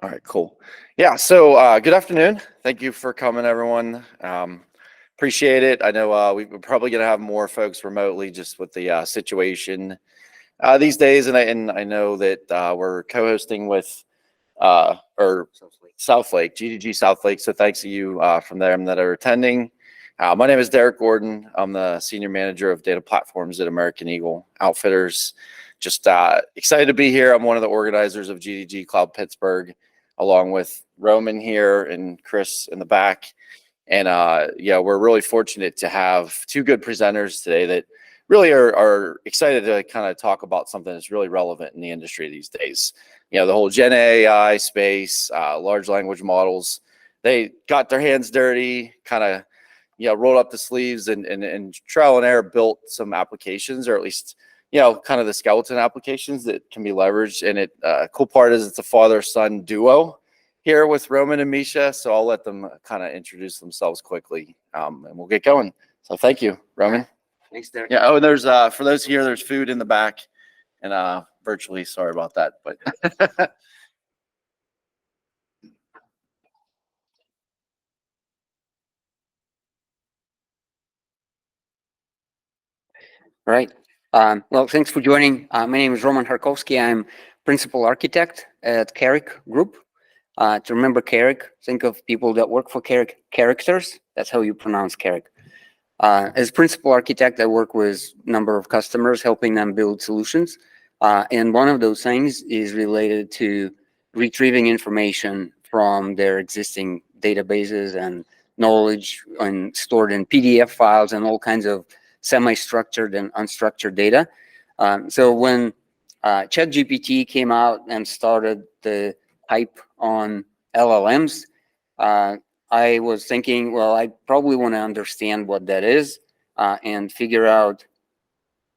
All right, cool. Yeah, so good afternoon. Thank you for coming, everyone. Appreciate it. I know we're probably going to have more folks remotely just with the situation these days, and I know that we're co-hosting with Southlake, GDG Southlake. So thanks to you from them that are attending. My name is Derek Gordon. I'm the Senior Manager of Data Platforms at American Eagle Outfitters. Just excited to be here. I'm one of the organizers of GDG Cloud Pittsburgh, along with Roman here and Chris in the back. And yeah, we're really fortunate to have two good presenters today that really are excited to kind of talk about something that's really relevant in the industry these days. You know, the whole Gen AI space, large language models, they got their hands dirty, kind of, you know, rolled up the sleeves and trial and error built some applications, or at least, you know, kind of the skeleton applications that can be leveraged. And cool part is it's a father-son duo here with Roman and Misha. So I'll let them kind of introduce themselves quickly and we'll get going. So thank you, Roman. Thanks, Derek. Yeah. Oh, and there's for those here, there's food in the back and virtually, sorry about that, but Right. Well, thanks for joining. My name is Roman Kharkovski. I'm principal architect at Carrick Group. To remember Carrick, think of people that work for Carrick, characters. That's how you pronounce Carrick. As principal architect, I work with a number of customers, helping them build solutions. And one of those things is related to retrieving information from their existing databases and knowledge and stored in PDF files and all kinds of semi-structured and unstructured data. So when ChatGPT came out and started the hype on LLMs, I was thinking, well, I probably want to understand what that is and figure out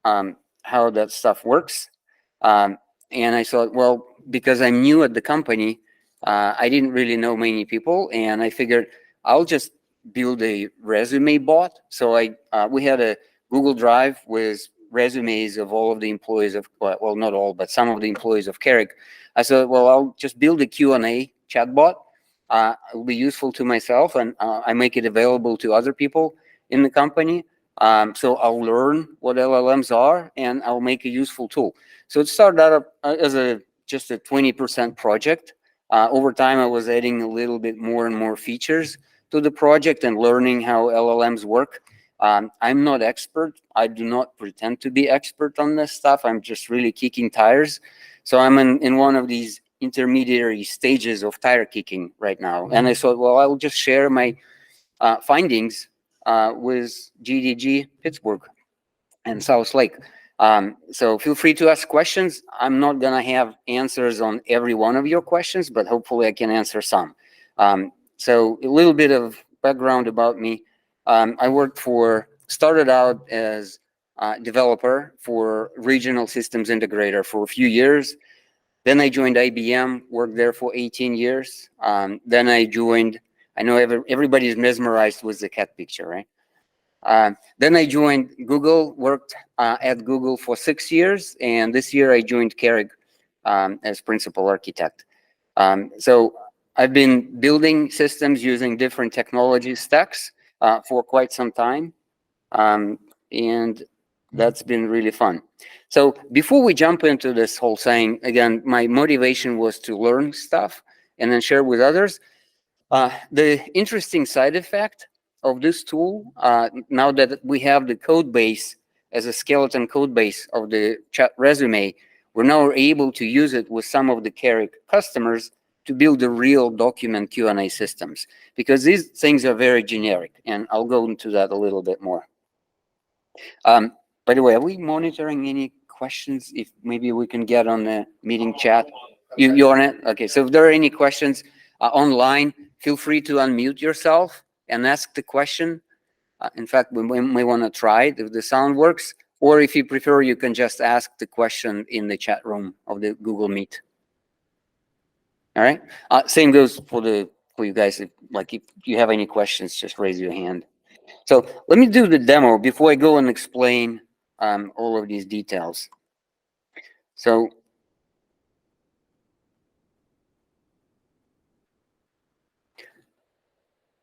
how that stuff works. And I thought, well, because I'm new at the company, I didn't really know many people, and I figured I'll just build a resume bot. So we had a Google Drive with resumes of all of the employees of, well, not all, but some of the employees of Carrick. I said, well, I'll just build a Q&A chatbot. It'll be useful to myself, and I make it available to other people in the company. So I'll learn what LLMs are, and I'll make a useful tool. So it started out as just a 20% project. Over time, I was adding a little bit more and more features to the project and learning how LLMs work. I'm not expert. I do not pretend to be expert on this stuff. I'm just really kicking tires. So I'm in one of these intermediary stages of tire kicking right now. And I thought, well, I'll just share my findings with GDG Pittsburgh and Southlake. So feel free to ask questions. I'm not going to have answers on every one of your questions, but hopefully I can answer some. So a little bit of background about me. I started out as a developer for regional systems integrator for a few years. Then I joined IBM, worked there for 18 years. Then I joined, I know everybody's mesmerized with the cat picture, right? Then I joined Google, worked at Google for 6 years, and this year I joined Carrick as principal architect. So I've been building systems using different technology stacks for quite some time, and that's been really fun. So before we jump into this whole thing, again, my motivation was to learn stuff and then share with others. The interesting side effect of this tool, now that we have the code base as a skeleton code base of the chat resume, we're now able to use it with some of the Carrick customers to build the real document Q&A systems, because these things are very generic, and I'll go into that a little bit more. By the way, are we monitoring any questions? If maybe we can get on the meeting chat. You on it? Okay, so if there are any questions online, feel free to unmute yourself and ask the question. In fact, we may want to try it if the sound works, or if you prefer, you can just ask the question in the chat room of the Google Meet. All right. Same goes for you guys. If you have any questions, just raise your hand. So let me do the demo before I go and explain all of these details. So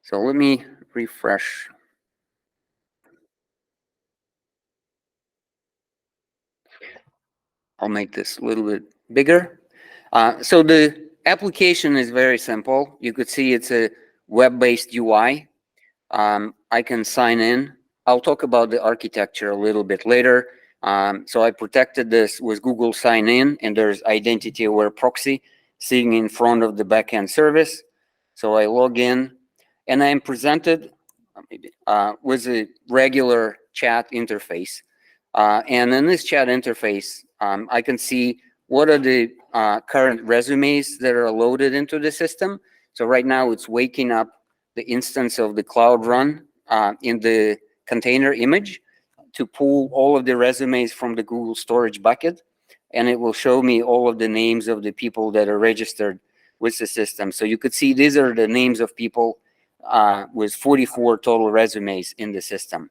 So let me refresh. I'll make this a little bit bigger. So the application is very simple. You could see it's a web-based UI. I can sign in. I'll talk about the architecture a little bit later. So I protected this with Google Sign In, and there's identity-aware proxy sitting in front of the backend service. So I log in, and I'm presented with a regular chat interface. And in this chat interface, I can see what are the current resumes that are loaded into the system. So right now it's waking up the instance of the CloudRun in the container image to pull all of the resumes from the Google storage bucket. And it will show me all of the names of the people that are registered with the system. So you could see these are the names of people with 44 total resumes in the system.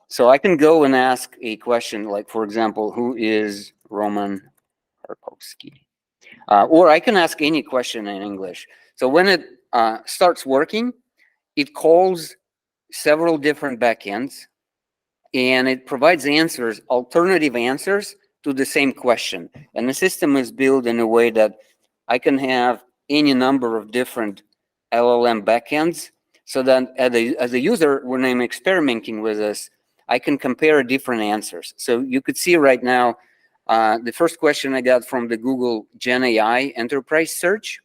So I can go and ask a question like, for example, who is Roman Kharkovski? Or I can ask any question in English. So when it starts working, it calls several different backends, and it provides answers, alternative answers to the same question. And the system is built in a way that I can have any number of different LLM backends, so that as a user, when I'm experimenting with this, I can compare different answers. So you could see right now, the first question I got from the Google Gen AI enterprise search,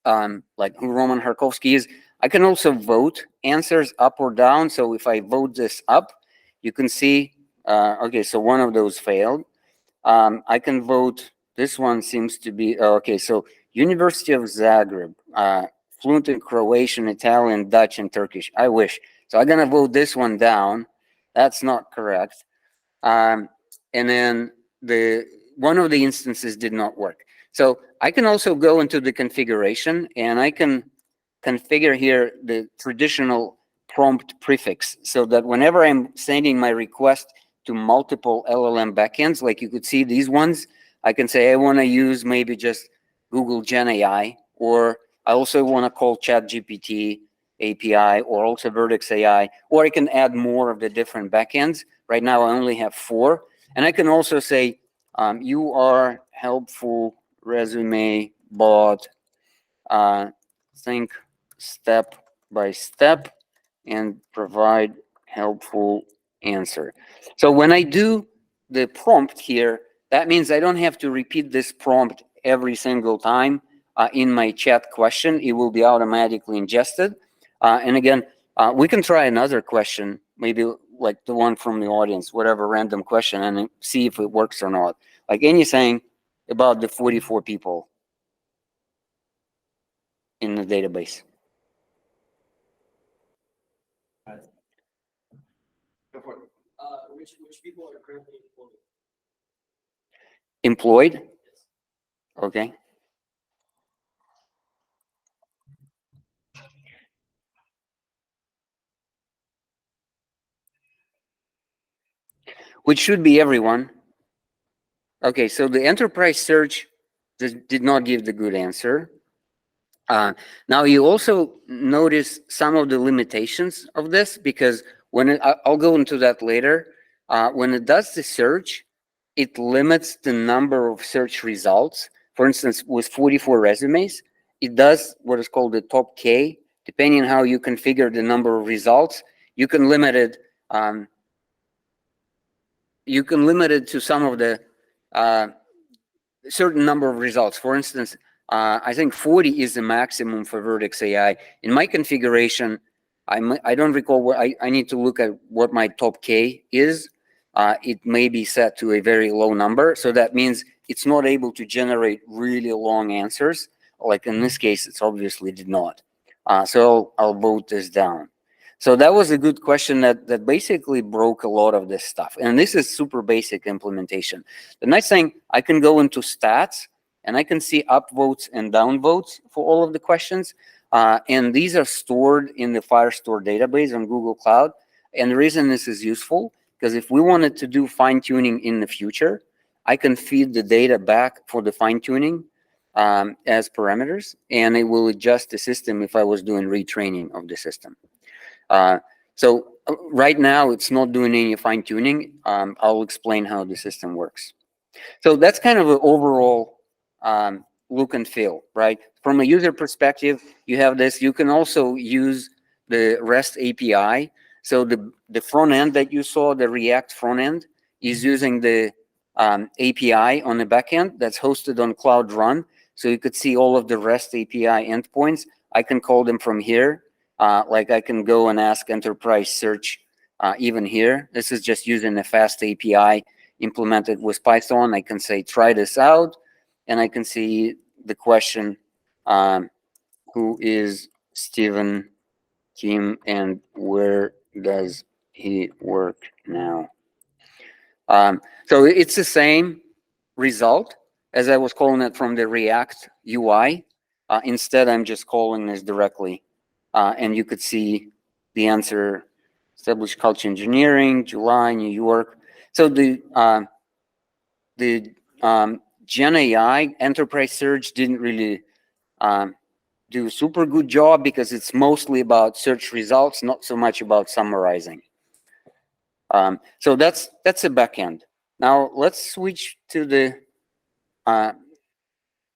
like who Roman Kharkovski is. I can also vote answers up or down. So if I vote this up, you can see, okay, so one of those failed. I can vote, this one seems to be, okay, so University of Zagreb, fluent in Croatian, Italian, Dutch, and Turkish. I wish. So I'm gonna vote this one down. That's not correct. And then one of the instances did not work. So I can also go into the configuration, and I can configure here the traditional prompt prefix, so that whenever I'm sending my request to multiple LLM backends, like you could see these ones, I can say I want to use maybe just Google Gen AI, or I also want to call ChatGPT API, or also Vertex AI, or I can add more of the different backends. Right now, I only have 4. And I can also say, you are helpful resume bot, think step by step and provide helpful answer. So when I do the prompt here, that means I don't have to repeat this prompt every single time in my chat question. It will be automatically ingested. And again, we can try another question, maybe like the one from the audience, whatever random question, and see if it works or not. Like anything about the 44 people in the database. Which people are currently employed? Employed? Okay. Which should be everyone. Okay, so the enterprise search did not give the good answer. Now you also notice some of the limitations of this, because when I'll go into that later. When it does the search, it limits the number of search results. For instance, with 44 resumes, it does what is called the top K. Depending on how you configure the number of results, you can limit it. You can limit it to some of the certain number of results. For instance, I think 40 is the maximum for Vertex AI. In my configuration, I don't recall what I need to look at what my top K is. It may be set to a very low number. So that means it's not able to generate really long answers. Like in this case, it's obviously did not. So I'll vote this down. So that was a good question that basically broke a lot of this stuff. And this is super basic implementation. The nice thing, I can go into stats and I can see upvotes and downvotes for all of the questions. And these are stored in the Firestore database on Google Cloud. And the reason this is useful, because if we wanted to do fine tuning in the future, I can feed the data back for the fine tuning. as parameters, and it will adjust the system if I was doing retraining of the system. So right now, it's not doing any fine tuning. I'll explain how the system works. So that's kind of an overall look and feel, right? From a user perspective, you have this. You can also use the REST API. So the front end that you saw, the React front end, is using the API on the backend that's hosted on CloudRun. So you could see all of the REST API endpoints. I can call them from here. Like I can go and ask enterprise search even here. This is just using the FastAPI implemented with Python. I can say, try this out. And I can see the question, who is Stephen Kim and where does he work now? So it's the same result as I was calling it from the React UI. Instead, I'm just calling this directly. And you could see the answer: established culture engineering, July, New York. So the Gen AI enterprise search didn't really do a super good job because it's mostly about search results, not so much about summarizing. So that's a backend. Now let's switch to the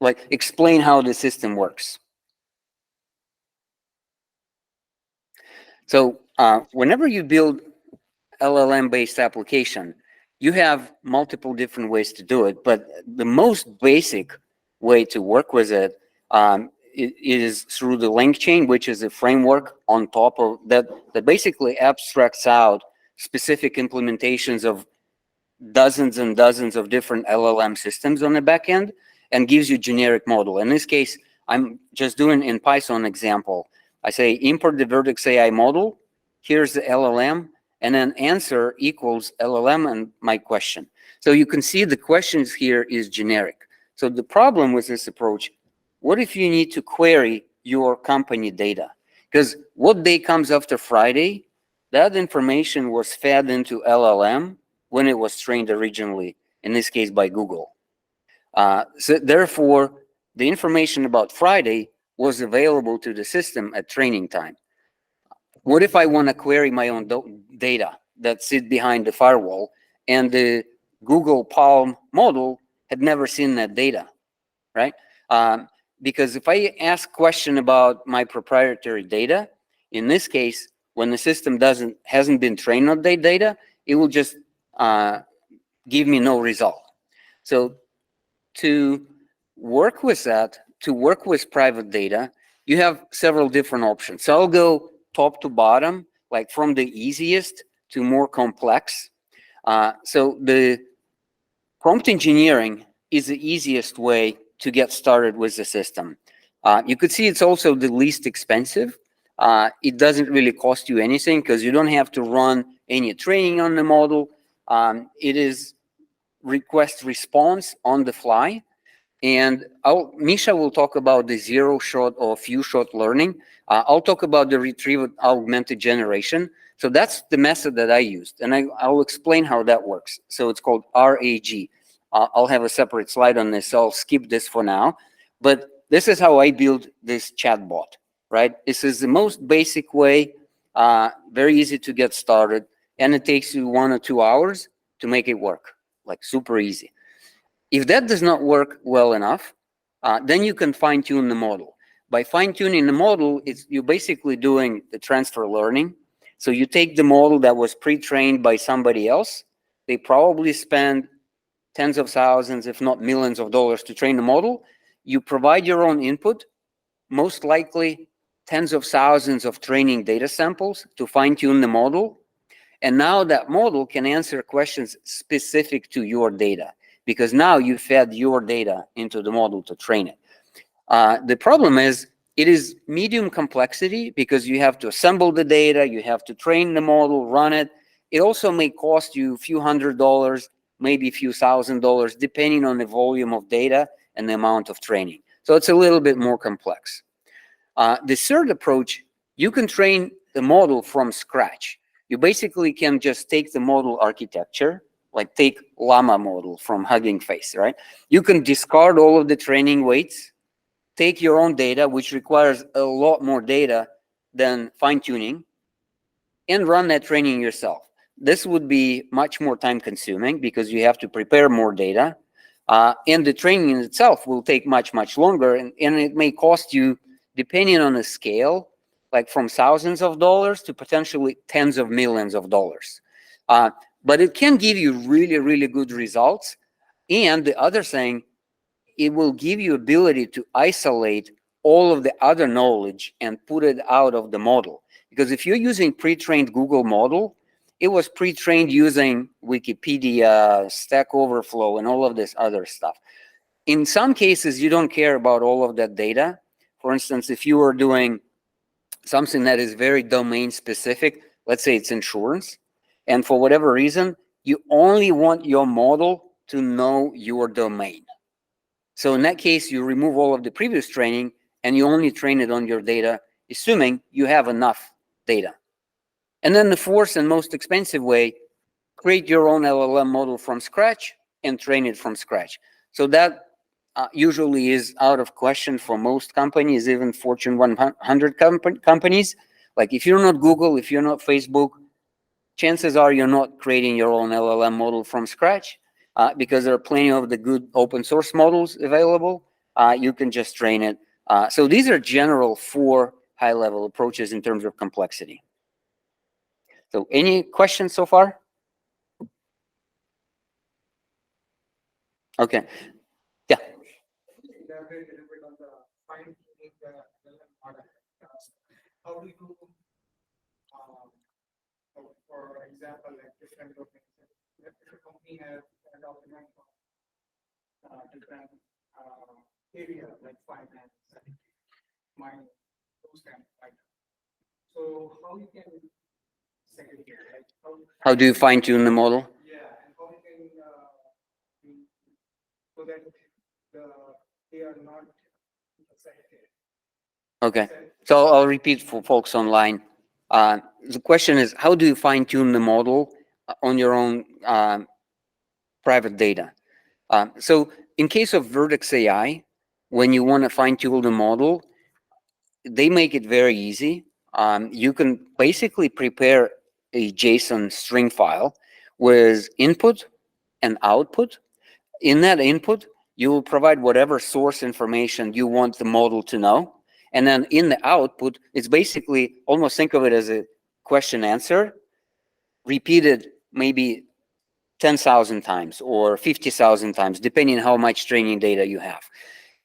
like explain how the system works. So whenever you build LLM-based application, you have multiple different ways to do it, but the most basic way to work with it is through the LangChain, which is a framework on top of that basically abstracts out specific implementations of dozens and dozens of different LLM systems on the back end and gives you generic model. In this case, I'm just doing in Python example. I say import the Vertex AI model, here's the LLM, and then answer equals LLM and my question. So you can see the questions here is generic. So the problem with this approach, what if you need to query your company data? Because what day comes after Friday, that information was fed into LLM when it was trained originally, in this case by Google. So therefore, the information about Friday was available to the system at training time. What if I want to query my own data that sit behind the firewall and the Google Palm model had never seen that data, right? Because if I ask question about my proprietary data, in this case, when the system hasn't been trained on that data, it will just give me no result. So to work with that, to work with private data, you have several different options. So I'll go top to bottom, like from the easiest to more complex. So the prompt engineering is the easiest way to get started with the system. You could see it's also the least expensive. It doesn't really cost you anything because you don't have to run any training on the model. It is request response on the fly. And Misha will talk about the zero-shot or few-shot learning. I'll talk about the retrieval augmented generation. So that's the method that I used, and I'll explain how that works. So it's called RAG. I'll have a separate slide on this, so I'll skip this for now. But this is how I build this chatbot, right? This is the most basic way, very easy to get started, and it takes you 1 or 2 hours to make it work, like super easy. If that does not work well enough, then you can fine-tune the model. By fine-tuning the model, you're basically doing the transfer learning. So you take the model that was pre-trained by somebody else. They probably spend tens of thousands, if not millions of dollars to train the model. You provide your own input, most likely tens of thousands of training data samples to fine-tune the model. And now that model can answer questions specific to your data, because now you fed your data into the model to train it. The problem is it is medium complexity because you have to assemble the data, you have to train the model, run it. It also may cost you a few $100s, maybe a few $1,000, depending on the volume of data and the amount of training. So it's a little bit more complex. The third approach, you can train the model from scratch. You basically can just take the model architecture, like take Llama model from Hugging Face, right? You can discard all of the training weights, take your own data, which requires a lot more data than fine-tuning, and run that training yourself. This would be much more time consuming because you have to prepare more data. And the training itself will take much, much longer. And it may cost you, depending on the scale, like from thousands of dollars to potentially tens of millions of dollars. But it can give you really, really good results. And the other thing, it will give you ability to isolate all of the other knowledge and put it out of the model. Because if you're using pre-trained Google model, it was pre-trained using Wikipedia, Stack Overflow, and all of this other stuff. In some cases, you don't care about all of that data. For instance, if you are doing something that is very domain specific, let's say it's insurance, and for whatever reason, you only want your model to know your domain. So in that case, you remove all of the previous training and you only train it on your data, assuming you have enough data. And then the fourth and most expensive way, create your own LLM model from scratch and train it from scratch. So that usually is out of question for most companies, even Fortune 100 companies. Like if you're not Google, if you're not Facebook, chances are you're not creating your own LLM model from scratch. Because there are plenty of the good open source models available. You can just train it. So these are general 4 high-level approaches in terms of complexity. So any questions so far? Okay. Yeah. Elaborate a little bit on the fine-tuning the LLM model. How do you, for example, like different domains, if a company has an document from different areas like finance, mining, those kind of items. So how you can segregate, like How do you fine-tune the model? yeah, and how you can so that they are not affected. Okay. So I'll repeat for folks online. The question is, how do you fine-tune the model on your own private data? So in case of Vertex AI, when you want to fine-tune the model, they make it very easy. You can basically prepare a JSON string file with input and output. In that input, you will provide whatever source information you want the model to know. And then in the output, it's basically almost think of it as a question answer repeated maybe 10,000 times or 50,000 times, depending on how much training data you have.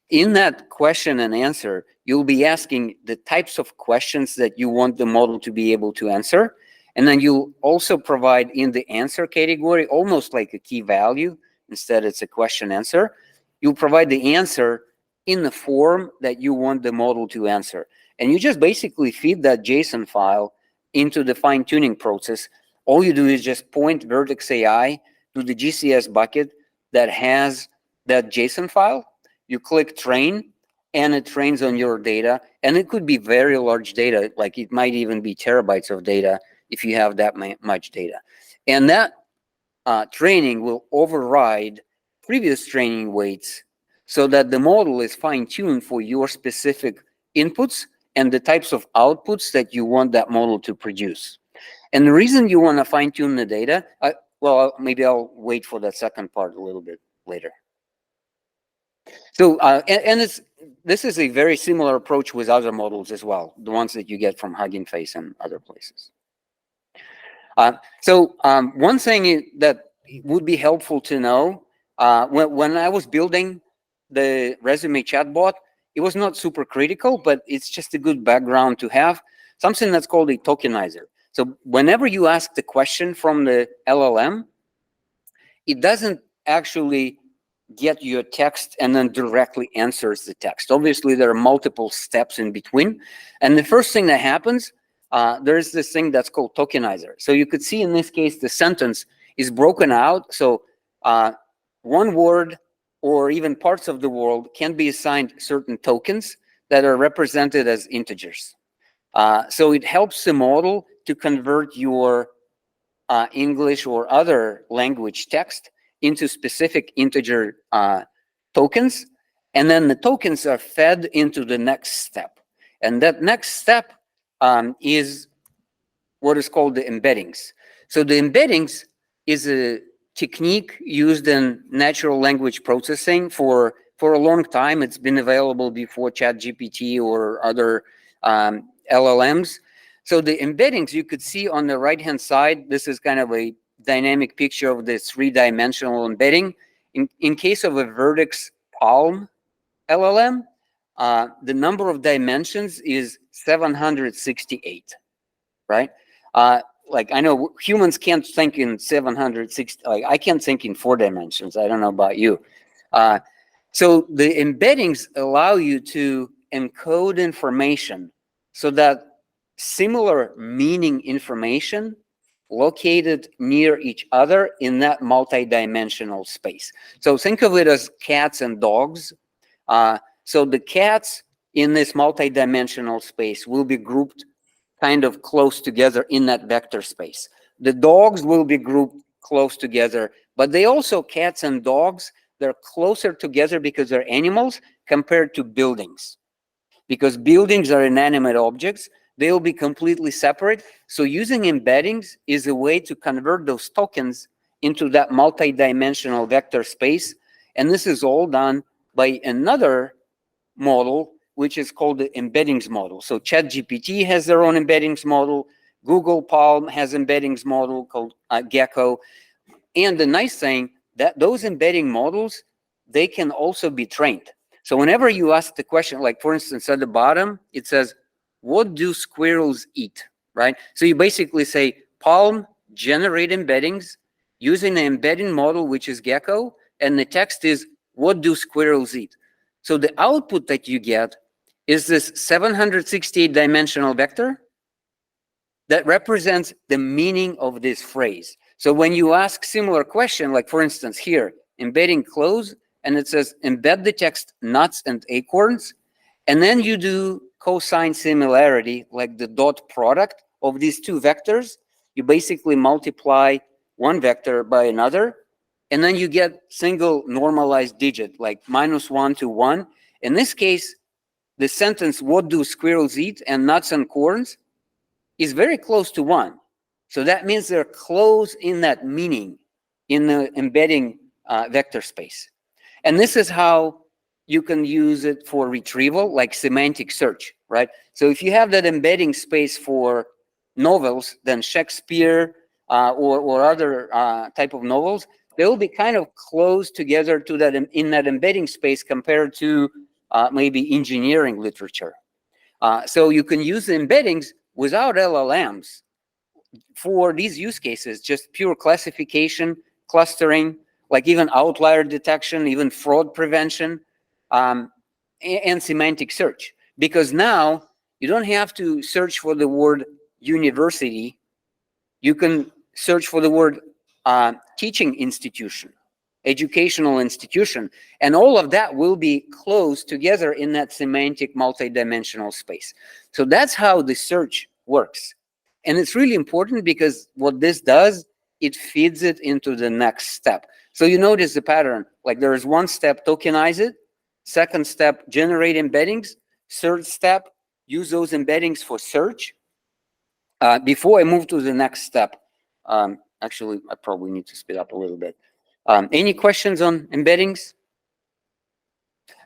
In that question and answer, you'll be asking the types of questions that you want the model to be able to answer. And then you'll also provide in the answer category, almost like a key value. Instead, it's a question answer. You'll provide the answer in the form that you want the model to answer. And you just basically feed that JSON file into the fine-tuning process. All you do is just point Vertex AI to the GCS bucket that has that JSON file. You click train, and it trains on your data. And it could be very large data, like it might even be terabytes of data if you have that much data. And that training will override previous training weights so that the model is fine-tuned for your specific inputs and the types of outputs that you want that model to produce. And the reason you want to fine-tune the data, well, maybe I'll wait for that second part a little bit later. So, this is a very similar approach with other models as well, the ones that you get from Hugging Face and other places. One thing that would be helpful to know, when I was building the resume chatbot, it was not super critical, but it's just a good background to have, something that's called a tokenizer. So whenever you ask the question from the LLM, it doesn't actually get your text and then directly answers the text. Obviously, there are multiple steps in between. And the first thing that happens, there's this thing that's called tokenizer. So you could see in this case, the sentence is broken out. So one word or even parts of the world can be assigned certain tokens that are represented as integers. So it helps the model to convert your English or other language text into specific integer tokens, and then the tokens are fed into the next step. And that next step is what is called the embeddings. So the embeddings is a technique used in natural language processing for a long time. It's been available before ChatGPT or other LLMs. So the embeddings you could see on the right-hand side, this is kind of a dynamic picture of the three-dimensional embedding. In case of a Vertex Palm LLM, the number of dimensions is 768, right? Like I know humans can't think in 760, like I can't think in 4 dimensions. I don't know about you. So the embeddings allow you to encode information so that similar meaning information located near each other in that multi-dimensional space. So think of it as cats and dogs. So the cats in this multi-dimensional space will be grouped kind of close together in that vector space. The dogs will be grouped close together, but they also, cats and dogs, they're closer together because they're animals compared to buildings. Because buildings are inanimate objects, they'll be completely separate. So using embeddings is a way to convert those tokens into that multi-dimensional vector space. And this is all done by another model, which is called the embeddings model. So ChatGPT has their own embeddings model. Google Palm has embeddings model called Gecko. And the nice thing that those embedding models, they can also be trained. So whenever you ask the question, like for instance, at the bottom, it says, what do squirrels eat, right? So you basically say, Palm, generate embeddings using an embedding model, which is Gecko, and the text is, what do squirrels eat? So the output that you get is this 768 dimensional vector that represents the meaning of this phrase. So when you ask similar question, like for instance here, embedding close, and it says embed the text nuts and acorns, and then you do cosine similarity, like the dot product of these two vectors, you basically multiply one vector by another, and then you get single normalized digit, like -1 to 1. In this case, the sentence, what do squirrels eat, and nuts and corns, is very close to 1. So that means they're close in that meaning in the embedding vector space. And this is how you can use it for retrieval, like semantic search, right? So if you have that embedding space for novels, then Shakespeare or other type of novels, they will be kind of close together to that in that embedding space compared to maybe engineering literature. So you can use the embeddings without LLMs for these use cases, just pure classification, clustering, like even outlier detection, even fraud prevention, and semantic search. Because now you don't have to search for the word university. You can search for the word teaching institution, educational institution, and all of that will be close together in that semantic multidimensional space. So that's how the search works. And it's really important because what this does, it feeds it into the next step. So you notice the pattern, like there is one step, tokenize it. Second step, generate embeddings. Third step, use those embeddings for search. Before I move to the next step, actually, I probably need to speed up a little bit. Any questions on embeddings?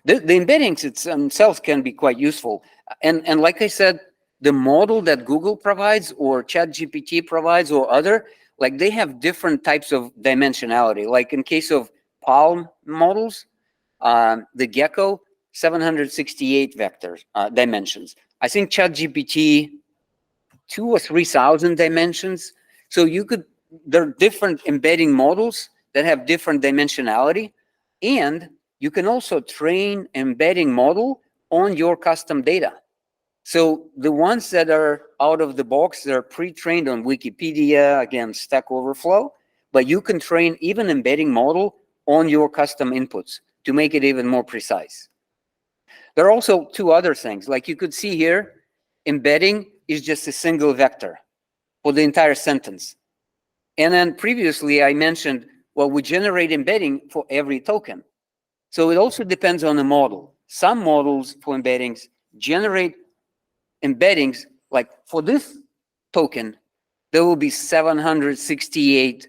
The embeddings themselves can be quite useful. And like I said, the model that Google provides or ChatGPT provides or other, like they have different types of dimensionality. Like in case of Palm models, the Gecko, 768 vectors, dimensions. I think ChatGPT, 2,000 or 3,000 dimensions. So there are different embedding models that have different dimensionality. And you can also train embedding model on your custom data. So the ones that are out of the box, they're pre-trained on Wikipedia, again, Stack Overflow, but you can train even embedding model on your custom inputs to make it even more precise. There are also 2 other things, like you could see here, embedding is just a single vector for the entire sentence. And then previously I mentioned, well, we generate embedding for every token. So it also depends on the model. Some models for embeddings generate embeddings, like for this token, there will be 768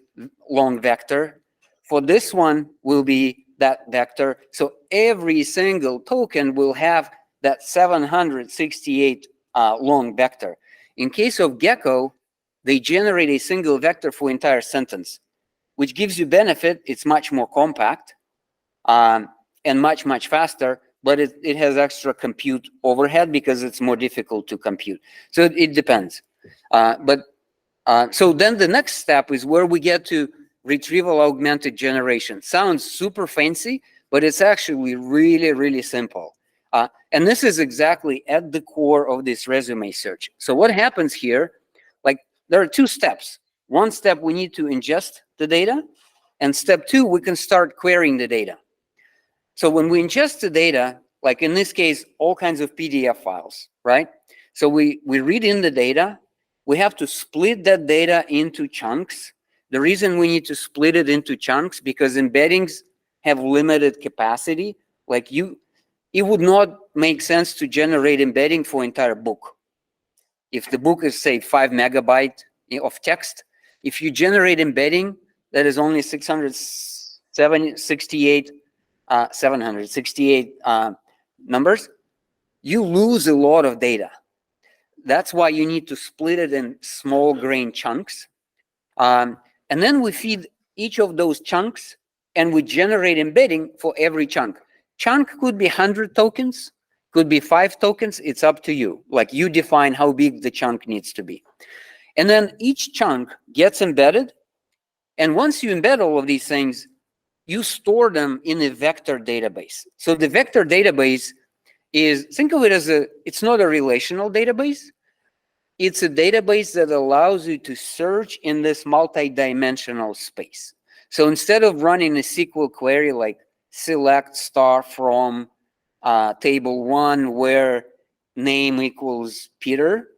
long vector. For this one will be that vector. So every single token will have that 768 long vector. In case of Gecko, they generate a single vector for entire sentence, which gives you benefit. It's much more compact and much faster, but it has extra compute overhead because it's more difficult to compute. So it depends. So then the next step is where we get to retrieval augmented generation. Sounds super fancy, but it's actually really simple. And this is exactly at the core of this resume search. So what happens here, like there are two steps. One step, we need to ingest the data. And step two, we can start querying the data. So when we ingest the data, like in this case, all kinds of PDF files, right? So we read in the data. We have to split that data into chunks. The reason we need to split it into chunks because embeddings have limited capacity. Like it would not make sense to generate embedding for entire book. If the book is, say, 5 megabytes of text, if you generate embedding that is only 768 numbers, you lose a lot of data. That's why you need to split it in small grain chunks. And then we feed each of those chunks and we generate embedding for every chunk. Chunk could be 100 tokens, could be 5 tokens. It's up to you. Like you define how big the chunk needs to be. And then each chunk gets embedded. And once you embed all of these things, you store them in a vector database. So the vector database is, think of it as it's not a relational database. It's a database that allows you to search in this multi-dimensional space. So instead of running a SQL query like select star from table 1 where name equals Peter,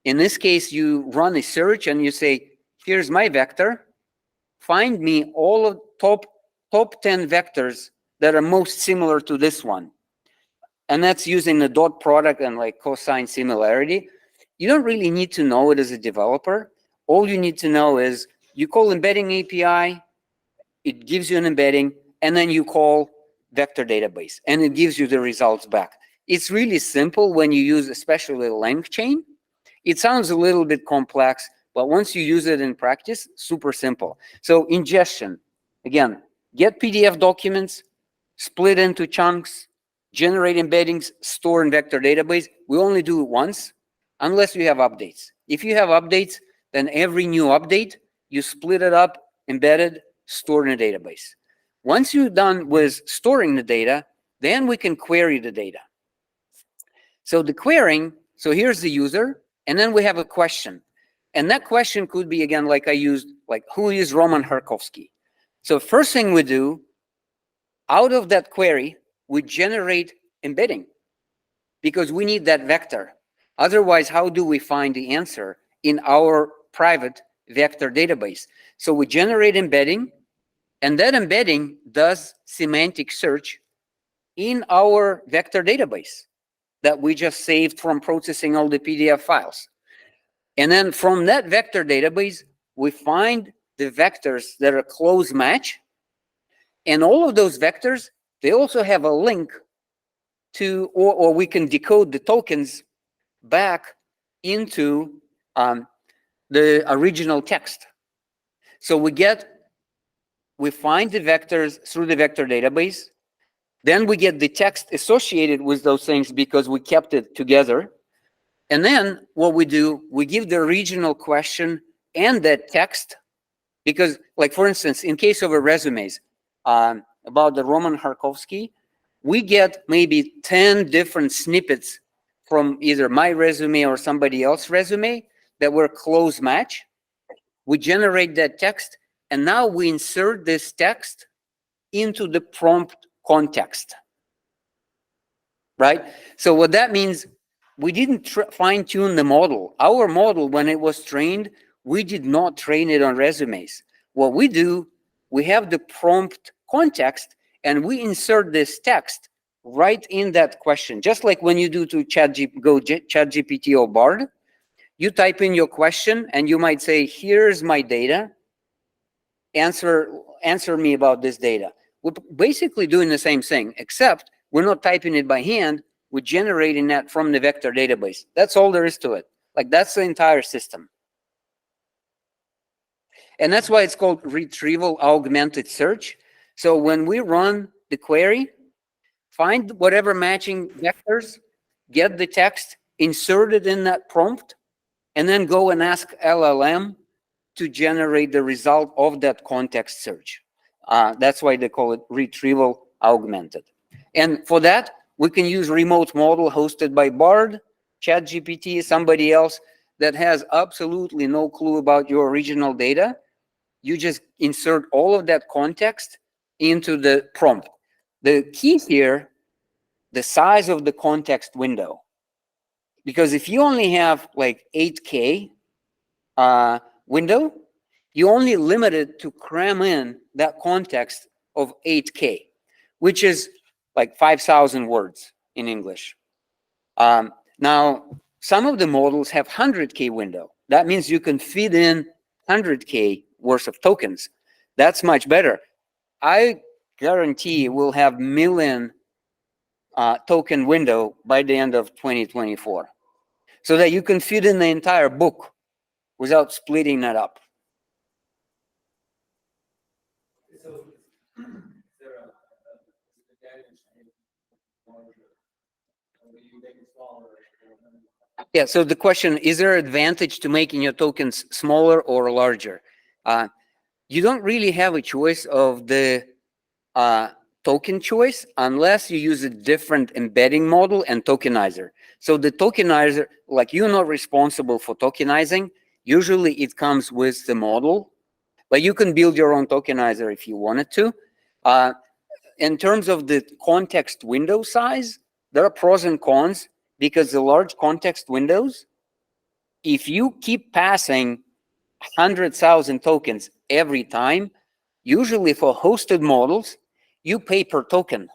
in this case, you run a search and you say, here's my vector. Find me all of top 10 vectors that are most similar to this one. And that's using the dot product and like cosine similarity. You don't really need to know it as a developer. All you need to know is you call embedding API, it gives you an embedding, and then you call vector database, and it gives you the results back. It's really simple when you use especially LangChain. It sounds a little bit complex, but once you use it in practice, super simple. So ingestion, again, get PDF documents, split into chunks, generate embeddings, store in vector database. We only do it once, unless you have updates. If you have updates, then every new update, you split it up, embedded, stored in a database. Once you're done with storing the data, then we can query the data. So the querying, so here's the user, and then we have a question. And that question could be, again, like I used, like, who is Roman Kharkovski? So first thing we do, out of that query, we generate embedding because we need that vector. Otherwise, how do we find the answer in our private vector database? So we generate embedding, and that embedding does semantic search in our vector database that we just saved from processing all the PDF files. And then from that vector database, we find the vectors that are close match. And all of those vectors, they also have a link to, or we can decode the tokens back into the original text. So we find the vectors through the vector database. Then we get the text associated with those things because we kept it together. And then what we do, we give the original question and that text, because, like, for instance, in case of a resumes about the Roman Kharkovski, we get maybe 10 different snippets from either my resume or somebody else's resume that were close match. We generate that text, and now we insert this text into the prompt context, right? So what that means, we didn't fine-tune the model. Our model, when it was trained, we did not train it on resumes. What we do, we have the prompt context and we insert this text right in that question. Just like when you do to ChatGPT or Bard, you type in your question and you might say, here's my data, answer me about this data. We're basically doing the same thing, except we're not typing it by hand, we're generating that from the vector database. That's all there is to it. Like, that's the entire system. And that's why it's called retrieval augmented search. So when we run the query, find whatever matching vectors, get the text, insert it in that prompt, and then go and ask LLM to generate the result of that context search. That's why they call it retrieval augmented. And for that, we can use remote model hosted by Bard, ChatGPT, somebody else that has absolutely no clue about your original data. You just insert all of that context into the prompt. The key here, the size of the context window. Because if you only have like 8K window, you only limited to cram in that context of 8K, which is like 5,000 words in English. Now, some of the models have 100K window. That means you can feed in 100K worth of tokens. That's much better. I guarantee we'll have million token window by the end of 2024, so that you can feed in the entire book without splitting that up. So, is there a advantage to making it larger? Or do you make it smaller? Yeah, so the question, is there advantage to making your tokens smaller or larger? You don't really have a choice of the token choice unless you use a different embedding model and tokenizer. So the tokenizer, like, you're not responsible for tokenizing. Usually it comes with the model, but you can build your own tokenizer if you wanted to. In terms of the context window size, there are pros and cons, because the large context windows, if you keep passing 100,000 tokens every time, usually for hosted models, you pay per token.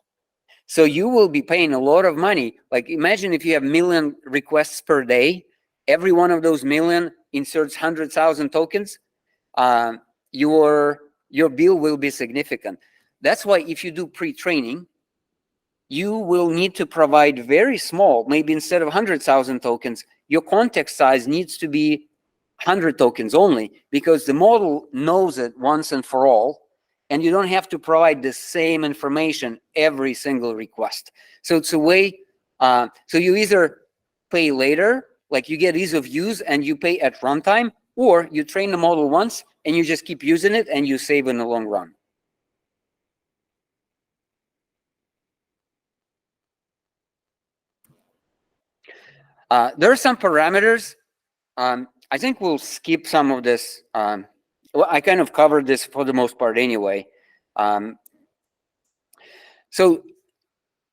So you will be paying a lot of money. Like, imagine if you have 1 million requests per day, every one of those million inserts 100,000 tokens, your bill will be significant. That's why if you do pre-training, you will need to provide very small, maybe instead of 100,000 tokens, your context size needs to be 100 tokens only, because the model knows it once and for all, and you don't have to provide the same information every single request. So it's a way, so you either pay later, like you get ease of use and you pay at runtime, or you train the model once and you just keep using it and you save in the long run. There are some parameters. I think we'll skip some of this. Well, I kind of covered this for the most part anyway. So,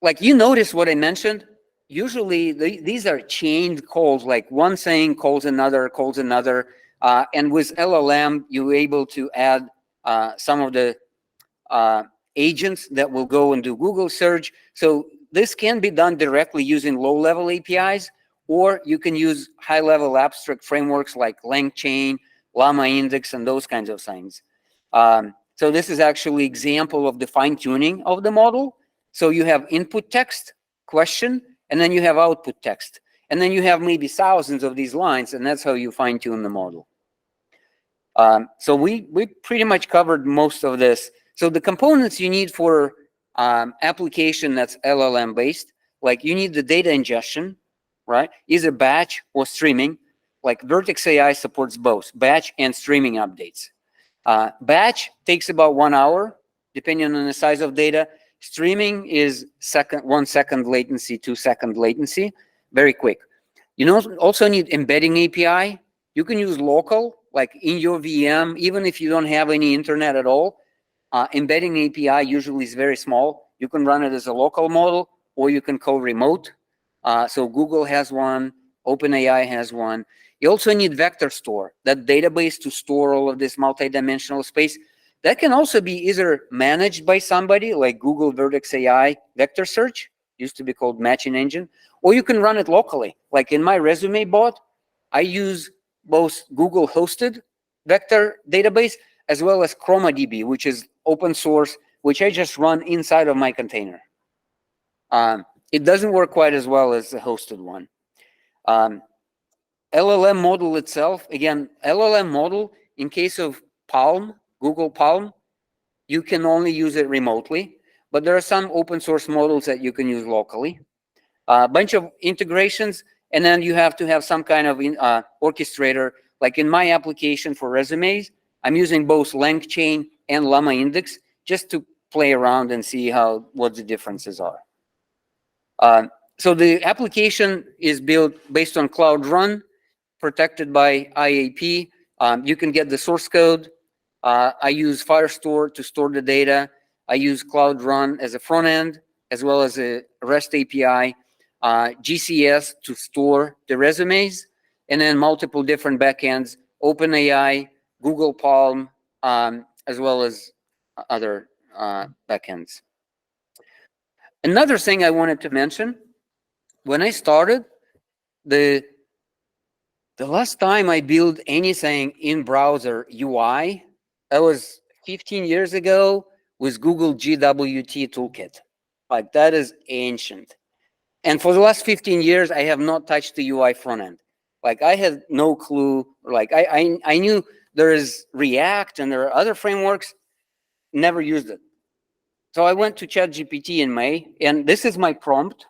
like, you notice what I mentioned? Usually these are chained calls, like one thing calls another, and with LLM, you're able to add some of the agents that will go and do Google search. So this can be done directly using low-level APIs, or you can use high-level abstract frameworks like LangChain, LlamaIndex, and those kinds of things. So this is actually an example of the fine-tuning of the model. So you have input text, question, and then you have output text. And then you have maybe thousands of these lines, and that's how you fine-tune the model. So we pretty much covered most of this. So the components you need for application that's LLM based, like you need the data ingestion, right? Either batch or streaming. Like Vertex AI supports both batch and streaming updates. Batch takes about 1 hour, depending on the size of data. Streaming is 1 second latency, 2 second latency, very quick. You also need embedding API. You can use local, like in your VM, even if you don't have any internet at all. Embedding API usually is very small. You can run it as a local model, or you can call remote. So Google has one, OpenAI has one. You also need vector store, that database to store all of this multidimensional space. That can also be either managed by somebody like Google Vertex AI vector search, used to be called matching engine, or you can run it locally. Like in my resume bot, I use both Google hosted vector database as well as ChromaDB, which is open source, which I just run inside of my container. It doesn't work quite as well as the hosted one. LLM model itself, again, LLM model, in case of Palm, Google Palm, you can only use it remotely, but there are some open source models that you can use locally. A bunch of integrations, and then you have to have some kind of orchestrator. Like in my application for resumes, I'm using both LangChain and LlamaIndex just to play around and see what the differences are. So the application is built based on CloudRun, protected by IAP. You can get the source code. I use Firestore to store the data. I use CloudRun as a front end, as well as a REST API, GCS to store the resumes, and then multiple different backends, OpenAI, Google Palm, as well as other backends. Another thing I wanted to mention, when I started, the last time I built anything in browser UI, that was 15 years ago with Google GWT toolkit. Like that is ancient. And for the last 15 years, I have not touched the UI front end. Like I had no clue. Like I knew there is React and there are other frameworks, never used it. So I went to ChatGPT in May, and this is my prompt.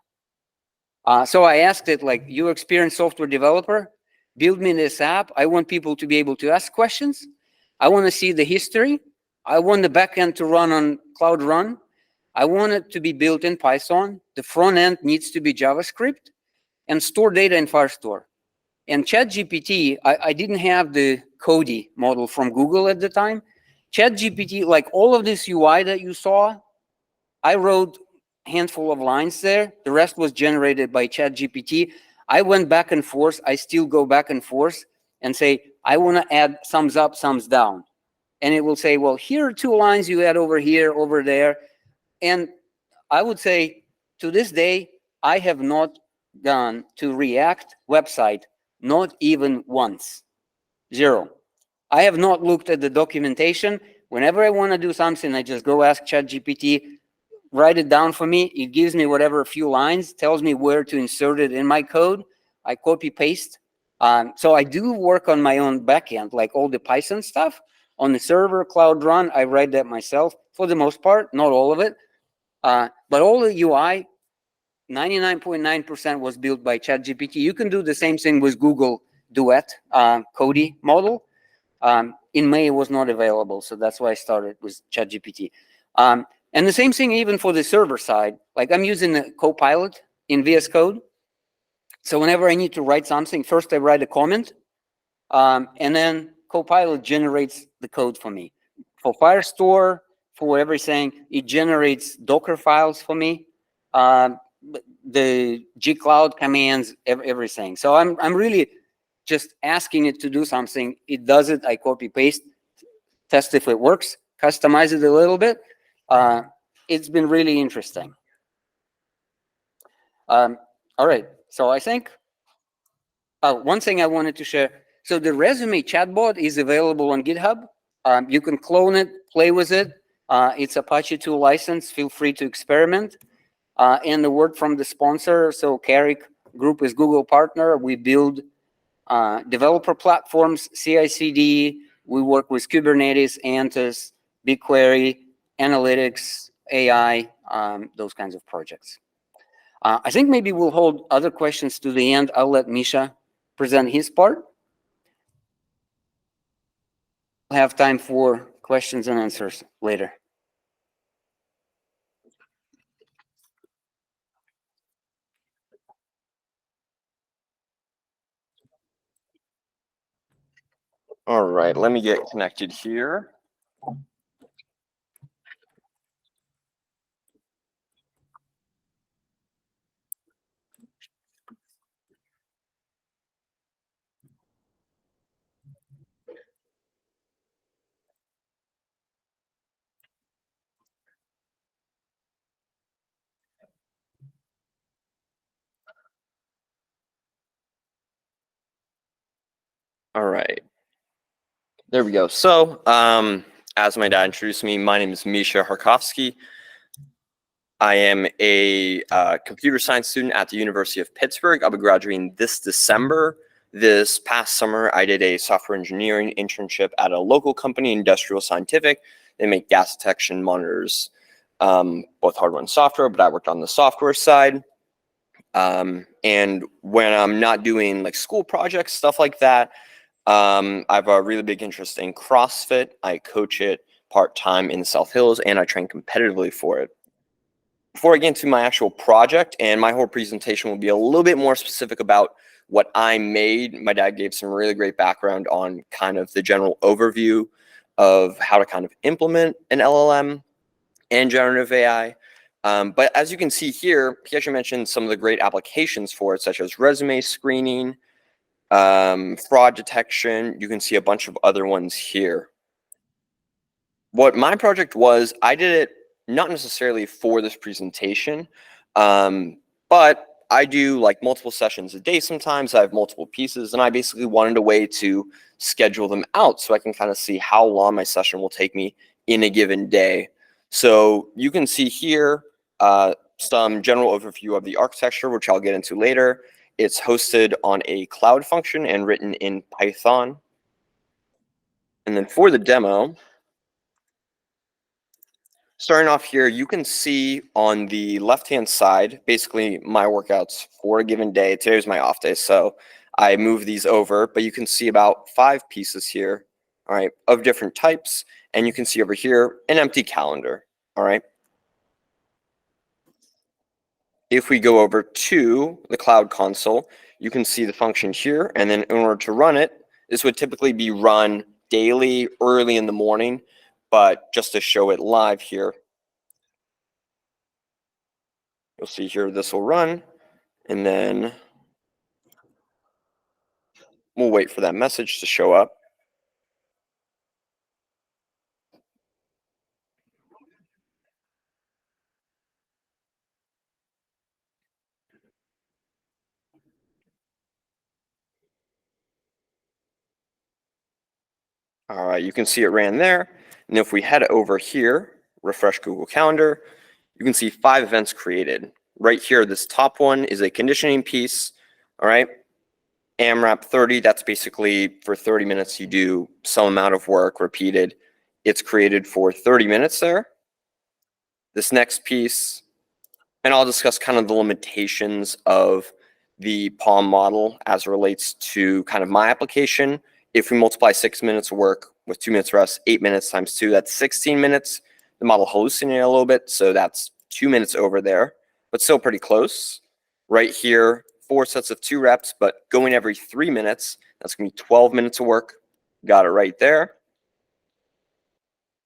So I asked it, like, you experienced software developer, build me this app. I want people to be able to ask questions. I want to see the history. I want the backend to run on CloudRun. I want it to be built in Python. The front end needs to be JavaScript and store data in Firestore. And ChatGPT, I didn't have the Cody model from Google at the time. ChatGPT, like all of this UI that you saw, I wrote a handful of lines there. The rest was generated by ChatGPT. I went back and forth. I still go back and forth and say, I want to add thumbs up, thumbs down. And it will say, well, here are 2 lines you add over here, over there. And I would say, to this day, I have not gone to React website, not even once. 0. I have not looked at the documentation. Whenever I want to do something, I just go ask ChatGPT, write it down for me. It gives me whatever few lines, tells me where to insert it in my code. I copy paste. So I do work on my own backend, like all the Python stuff on the server, CloudRun. I write that myself for the most part, not all of it. But all the UI, 99.9% was built by ChatGPT. You can do the same thing with Google Duet Cody model. In May, it was not available, so that's why I started with ChatGPT. And the same thing even for the server side. Like I'm using the Copilot in VS Code. So whenever I need to write something, first I write a comment, and then Copilot generates the code for me. For Firestore, for everything, it generates Docker files for me, the gcloud commands, everything. So I'm really just asking it to do something. It does it. I copy paste, test if it works, customize it a little bit. It's been really interesting. All right, so I think one thing I wanted to share. So the resume chatbot is available on GitHub. You can clone it, play with it. It's Apache 2 license. Feel free to experiment. And the word from the sponsor. So Carrick Group is Google partner. We build developer platforms, CI/CD. We work with Kubernetes, Antus, BigQuery, analytics, AI, those kinds of projects. I think maybe we'll hold other questions to the end. I'll let Misha present his part. We'll have time for questions and answers later. All right, let me get connected here. All right. There we go. So, as my dad introduced me, my name is Misha Kharkovski. I am a computer science student at the University of Pittsburgh. I'll be graduating this December. This past summer, I did a software engineering internship at a local company, Industrial Scientific. They make gas detection monitors, both hardware and software, but I worked on the software side. And when I'm not doing like school projects, stuff like that, I have a really big interest in CrossFit. I coach it part-time in the South Hills, and I train competitively for it. Before I get into my actual project, and my whole presentation will be a little bit more specific about what I made. My dad gave some really great background on kind of the general overview of how to kind of implement an LLM and generative AI. But as you can see here, he actually mentioned some of the great applications for it, such as resume screening, fraud detection. You can see a bunch of other ones here. What my project was, I did it not necessarily for this presentation, but I do like multiple sessions a day sometimes. I have multiple pieces, and I basically wanted a way to schedule them out so I can kind of see how long my session will take me in a given day. So you can see here some general overview of the architecture, which I'll get into later. It's hosted on a cloud function and written in Python. And then for the demo, starting off here, you can see on the left-hand side, basically my workouts for a given day. Today's my off day, so I move these over, but you can see about 5 pieces here, all right, of different types. And you can see over here an empty calendar, all right? If we go over to the Cloud Console, you can see the function here, and then in order to run it, this would typically be run daily, early in the morning, but just to show it live here, you'll see here this will run, and then we'll wait for that message to show up. All right, you can see it ran there. And if we head over here, refresh Google Calendar, you can see 5 events created. Right here, this top one is a conditioning piece, all right? AMRAP 30, that's basically for 30 minutes you do some amount of work repeated. It's created for 30 minutes there. This next piece, and I'll discuss kind of the limitations of the Palm model as it relates to kind of my application. If we multiply 6 minutes of work with 2 minutes rest, 8 minutes times 2, that's 16 minutes. The model hallucinated a little bit, so that's 2 minutes over there, but still pretty close. Right here, 4 sets of 2 reps, but going every 3 minutes, that's going to be 12 minutes of work. Got it right there.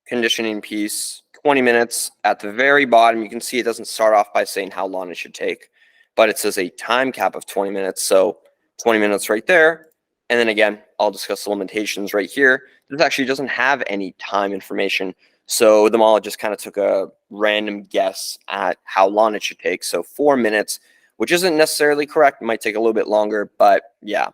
Conditioning piece, 20 minutes. At the very bottom, you can see it doesn't start off by saying how long it should take, but it says a time cap of 20 minutes. So 20 minutes right there. And then again, I'll discuss the limitations right here. This actually doesn't have any time information. So the model just kind of took a random guess at how long it should take. So 4 minutes, which isn't necessarily correct. It might take a little bit longer, but yeah.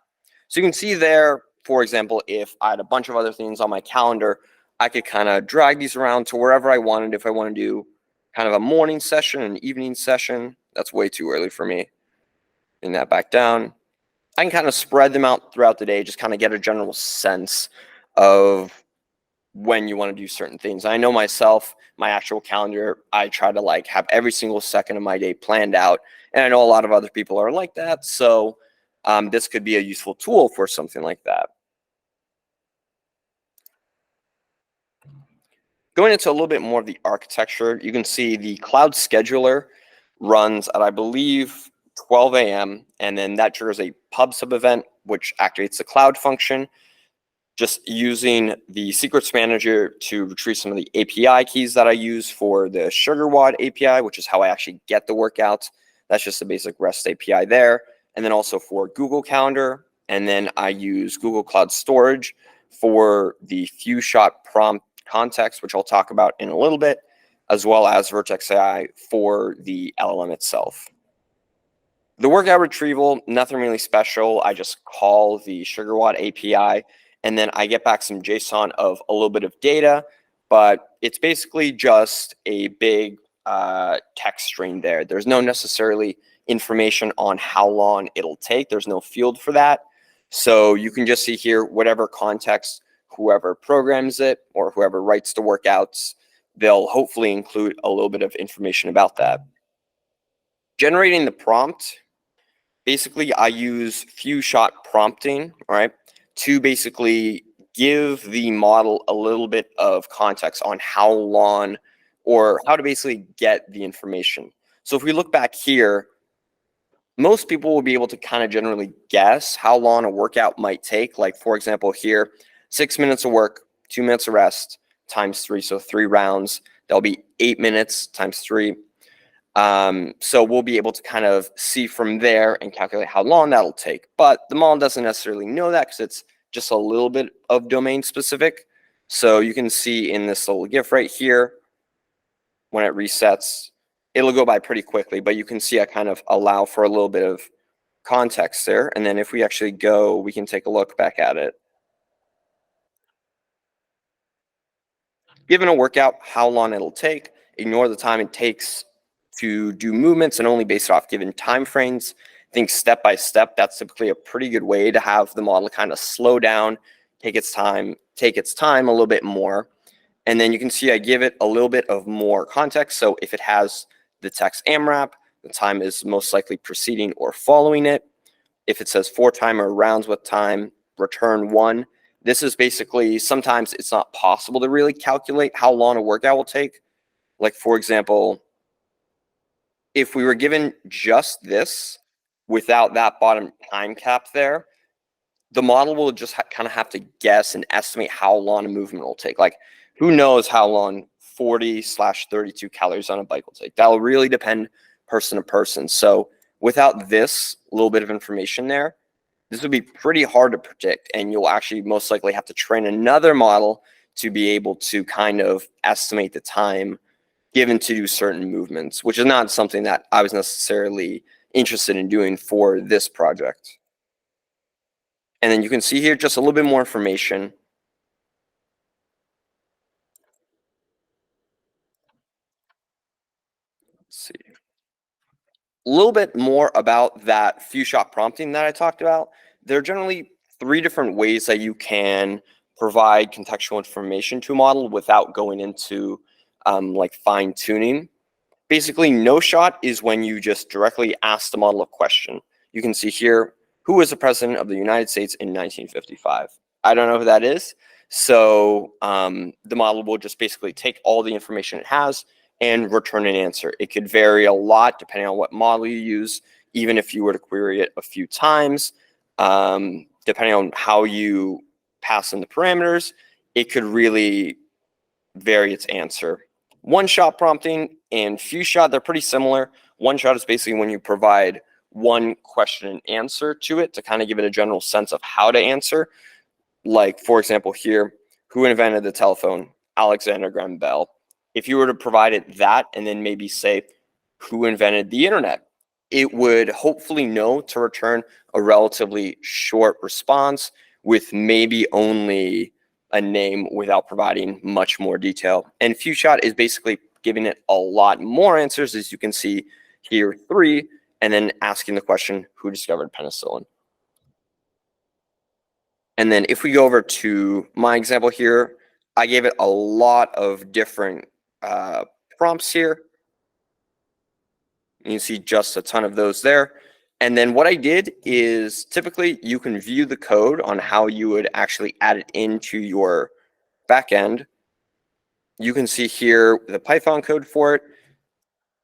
So you can see there, for example, if I had a bunch of other things on my calendar, I could kind of drag these around to wherever I wanted. If I want to do kind of a morning session, an evening session, that's way too early for me. Bring that back down. I can kind of spread them out throughout the day, just kind of get a general sense of when you want to do certain things. I know myself, my actual calendar, I try to like have every single second of my day planned out. And I know a lot of other people are like that. So this could be a useful tool for something like that. Going into a little bit more of the architecture, you can see the cloud scheduler runs at, I believe, 12 a.m. And then that triggers a pub sub event, which activates the cloud function. Just using the secrets manager to retrieve some of the API keys that I use for the SugarWOD API, which is how I actually get the workouts. That's just a basic REST API there. And then also for Google Calendar. And then I use Google Cloud Storage for the few shot prompt context, which I'll talk about in a little bit, as well as Vertex AI for the LLM itself. The workout retrieval, nothing really special. I just call the SugarWatt API, and then I get back some JSON of a little bit of data, but it's basically just a big text string there. There's no necessarily information on how long it'll take. There's no field for that. So you can just see here, whatever context, whoever programs it or whoever writes the workouts, they'll hopefully include a little bit of information about that. Generating the prompt, basically I use few shot prompting, right, to basically give the model a little bit of context on how long or how to basically get the information. So if we look back here, most people will be able to kind of generally guess how long a workout might take. Like for example here, 6 minutes of work, 2 minutes of rest, times 3, so 3 rounds. That'll be 8 minutes times 3. So we'll be able to kind of see from there and calculate how long that'll take. But the model doesn't necessarily know that because it's just a little bit of domain specific. So you can see in this little GIF right here, when it resets, it'll go by pretty quickly, but you can see I kind of allow for a little bit of context there. And then if we actually go, we can take a look back at it. Given a workout, how long it'll take, ignore the time it takes to do movements and only base it off given time frames. Think step by step. That's typically a pretty good way to have the model kind of slow down, take its time a little bit more. And then you can see I give it a little bit of more context. So if it has the text AMRAP, the time is most likely preceding or following it. If it says 4 timer rounds with time, return 1. This is basically, sometimes it's not possible to really calculate how long a workout will take. Like for example, if we were given just this without that bottom time cap there, the model will just kind of have to guess and estimate how long a movement will take. Like who knows how long 40/32 calories on a bike will take. That'll really depend person to person. So without this little bit of information there, this would be pretty hard to predict, and you'll actually most likely have to train another model to be able to kind of estimate the time given to do certain movements, which is not something that I was necessarily interested in doing for this project. And then you can see here just a little bit more information. Let's see. A little bit more about that few shot prompting that I talked about. There are generally 3 different ways that you can provide contextual information to a model without going into like fine tuning. Basically, no shot is when you just directly ask the model a question. You can see here, who was the president of the United States in 1955? I don't know who that is. So the model will just basically take all the information it has and return an answer. It could vary a lot depending on what model you use, even if you were to query it a few times. Depending on how you pass in the parameters, it could really vary its answer. One-shot prompting and few-shot, they're pretty similar. One-shot is basically when you provide one question and answer to it to kind of give it a general sense of how to answer. Like, for example, here, who invented the telephone? Alexander Graham Bell. If you were to provide it that and then maybe say, who invented the internet? It would hopefully know to return a relatively short response with maybe only a name without providing much more detail. And few shot is basically giving it a lot more answers, as you can see here, 3, and then asking the question, who discovered penicillin? And then if we go over to my example here, I gave it a lot of different prompts here. You can see just a ton of those there. And then what I did is typically you can view the code on how you would actually add it into your backend. You can see here the Python code for it.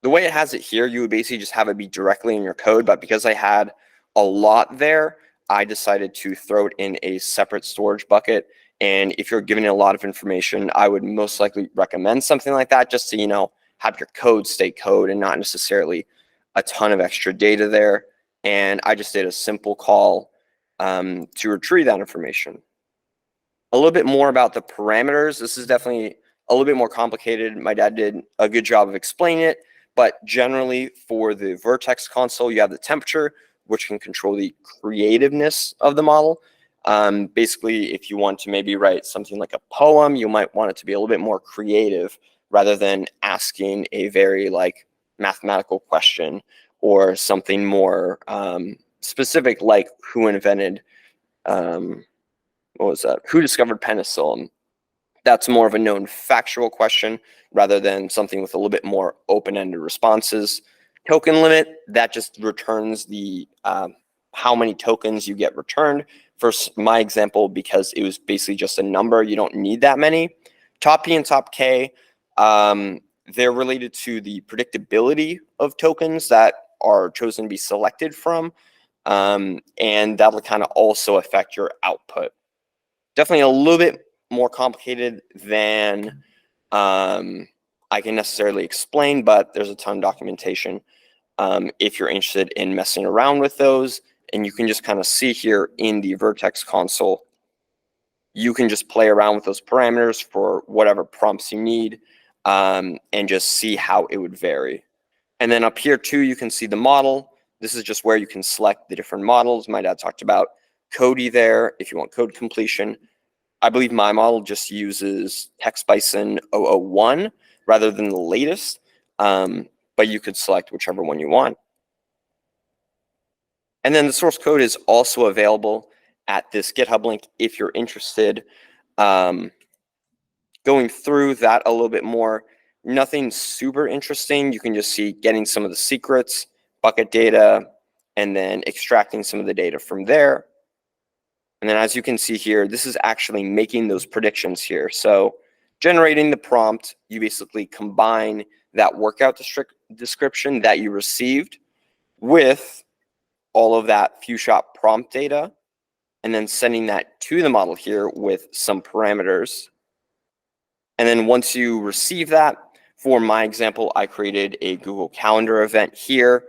The way it has it here, you would basically just have it be directly in your code. But because I had a lot there, I decided to throw it in a separate storage bucket. And if you're giving it a lot of information, I would most likely recommend something like that, just to, you know, have your code stay code and not necessarily a ton of extra data there. And I just did a simple call to retrieve that information. A little bit more about the parameters. This is definitely a little bit more complicated. My dad did a good job of explaining it, But generally for the Vertex console, you have the temperature, which can control the creativeness of the model. Basically, if you want to maybe write something like a poem, you might want it to be a little bit more creative rather than asking a very like mathematical question or something more specific, like who invented, what was that? Who discovered penicillin? That's more of a known factual question rather than something with a little bit more open-ended responses. Token limit, that just returns the how many tokens you get returned. For my example, because it was basically just a number, you don't need that many. Top P and top K, they're related to the predictability of tokens that are chosen to be selected from, and that'll kind of also affect your output. Definitely a little bit more complicated than I can necessarily explain, but there's a ton of documentation if you're interested in messing around with those. And you can just kind of see here in the Vertex console, you can just play around with those parameters for whatever prompts you need and just see how it would vary. And then up here too, you can see the model. This is just where you can select the different models. My dad talked about Cody there if you want code completion. I believe my model just uses TextBison 001 rather than the latest, but you could select whichever one you want. And then the source code is also available at this GitHub link if you're interested. Going through that a little bit more, nothing super interesting. You can just see getting some of the secrets, bucket data, and then extracting some of the data from there. And then as you can see here, this is actually making those predictions here. So generating the prompt, you basically combine that workout description that you received with all of that few shot prompt data, and then sending that to the model here with some parameters. And then once you receive that, for my example, I created a Google Calendar event here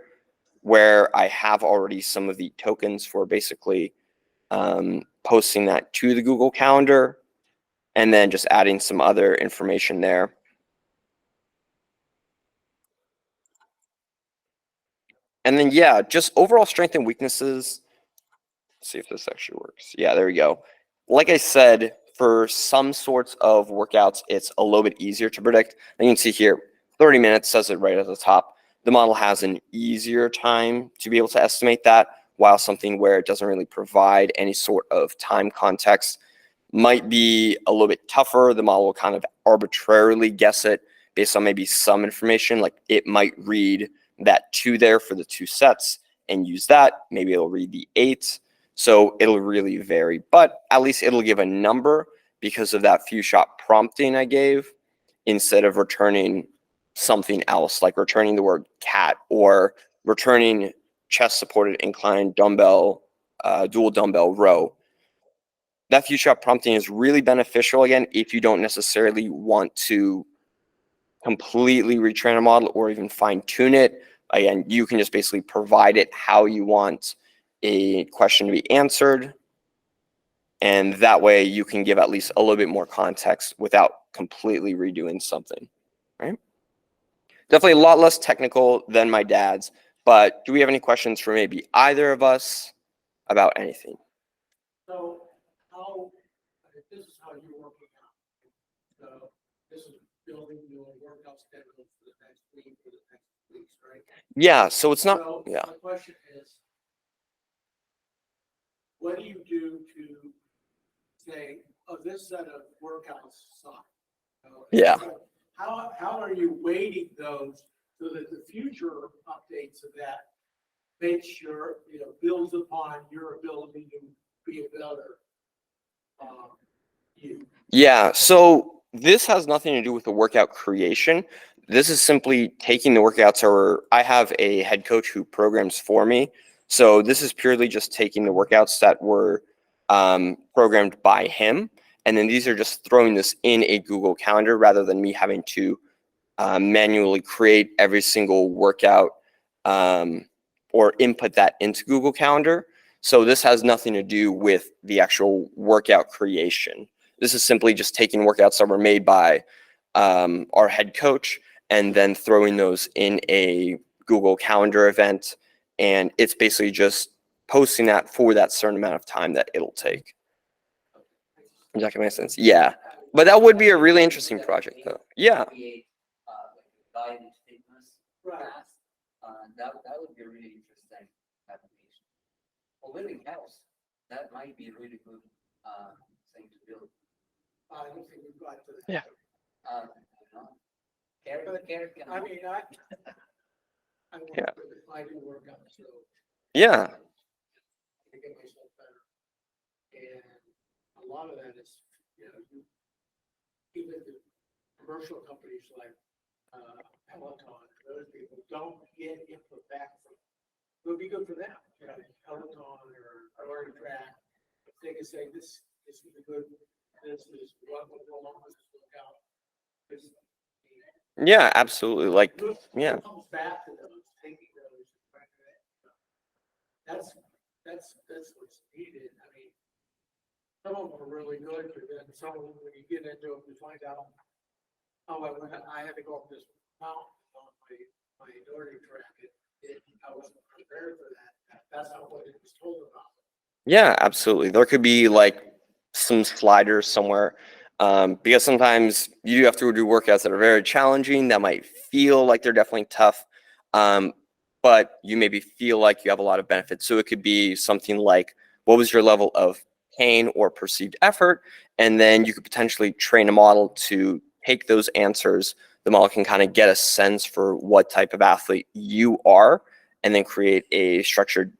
where I have already some of the tokens for basically posting that to the Google Calendar and then just adding some other information there. And then, yeah, just overall strength and weaknesses. Let's see if this actually works. Yeah, there we go. Like I said, for some sorts of workouts, it's a little bit easier to predict. And you can see here, 30 minutes says it right at the top. The model has an easier time to be able to estimate that, while something where it doesn't really provide any sort of time context might be a little bit tougher. The model will kind of arbitrarily guess it based on maybe some information, like it might read that 2 there for the 2 sets and use that. Maybe it'll read the 8. So it'll really vary, but at least it'll give a number because of that few shot prompting I gave, instead of returning something else, like returning the word cat or returning chest supported incline dumbbell, dual dumbbell row. That few shot prompting is really beneficial, again, if you don't necessarily want to completely retrain a model or even fine tune it. Again, you can just basically provide it how you want a question to be answered. And that way you can give at least a little bit more context without completely redoing something, right? Definitely a lot less technical than my dad's, but do we have any questions for maybe either of us about anything? So how, if this is how you're working out, so this is building your workout schedule for the next week, for the next weeks, right? Yeah, so it's not, So yeah. the question is, what do you do to say, oh, this set of workouts suck? Yeah. So how are you weighting those so that the future updates of that make sure, builds upon your ability to be a better you? Yeah, so this has nothing to do with the workout creation. This is simply taking the workouts, or I have a head coach who programs for me. So this is purely just taking the workouts that were programmed by him. And then these are just throwing this in a Google Calendar rather than me having to manually create every single workout or input that into Google Calendar. So this has nothing to do with the actual workout creation. This is simply just taking workouts that were made by our head coach and then throwing those in a Google Calendar event. And it's basically just posting that for that certain amount of time that it'll take. Does that make sense? Yeah. But that would be a really interesting project, though. Yeah. Guided fitness Right. class. That would be a really interesting application. For living health, that might be a really good thing to build. I don't think we've got to that. Yeah. Carrot can I mean, I Yeah. work with it. I do work on it, so Yeah. to get myself better. And a lot of that is, even the commercial companies like Peloton, those people don't get input back from. It would be good for them, Peloton or Learning Track. If they can say this would be good, this is what would go along with this workout. This- Yeah, absolutely. Like, It yeah. comes back to those, taking those. That's what's needed. I mean, some of them are really good, but then some of them, when you get into them, you find out, oh, I had to go up this mountain on my learning track. I wasn't prepared for that. That's not what it was told about. Yeah, absolutely. There could be like some sliders somewhere. Because sometimes you have to do workouts that are very challenging that might feel like they're definitely tough. But you maybe feel like you have a lot of benefits. So it could be something like, what was your level of pain or perceived effort? And then you could potentially train a model to take those answers. The model can kind of get a sense for what type of athlete you are, and then create a structured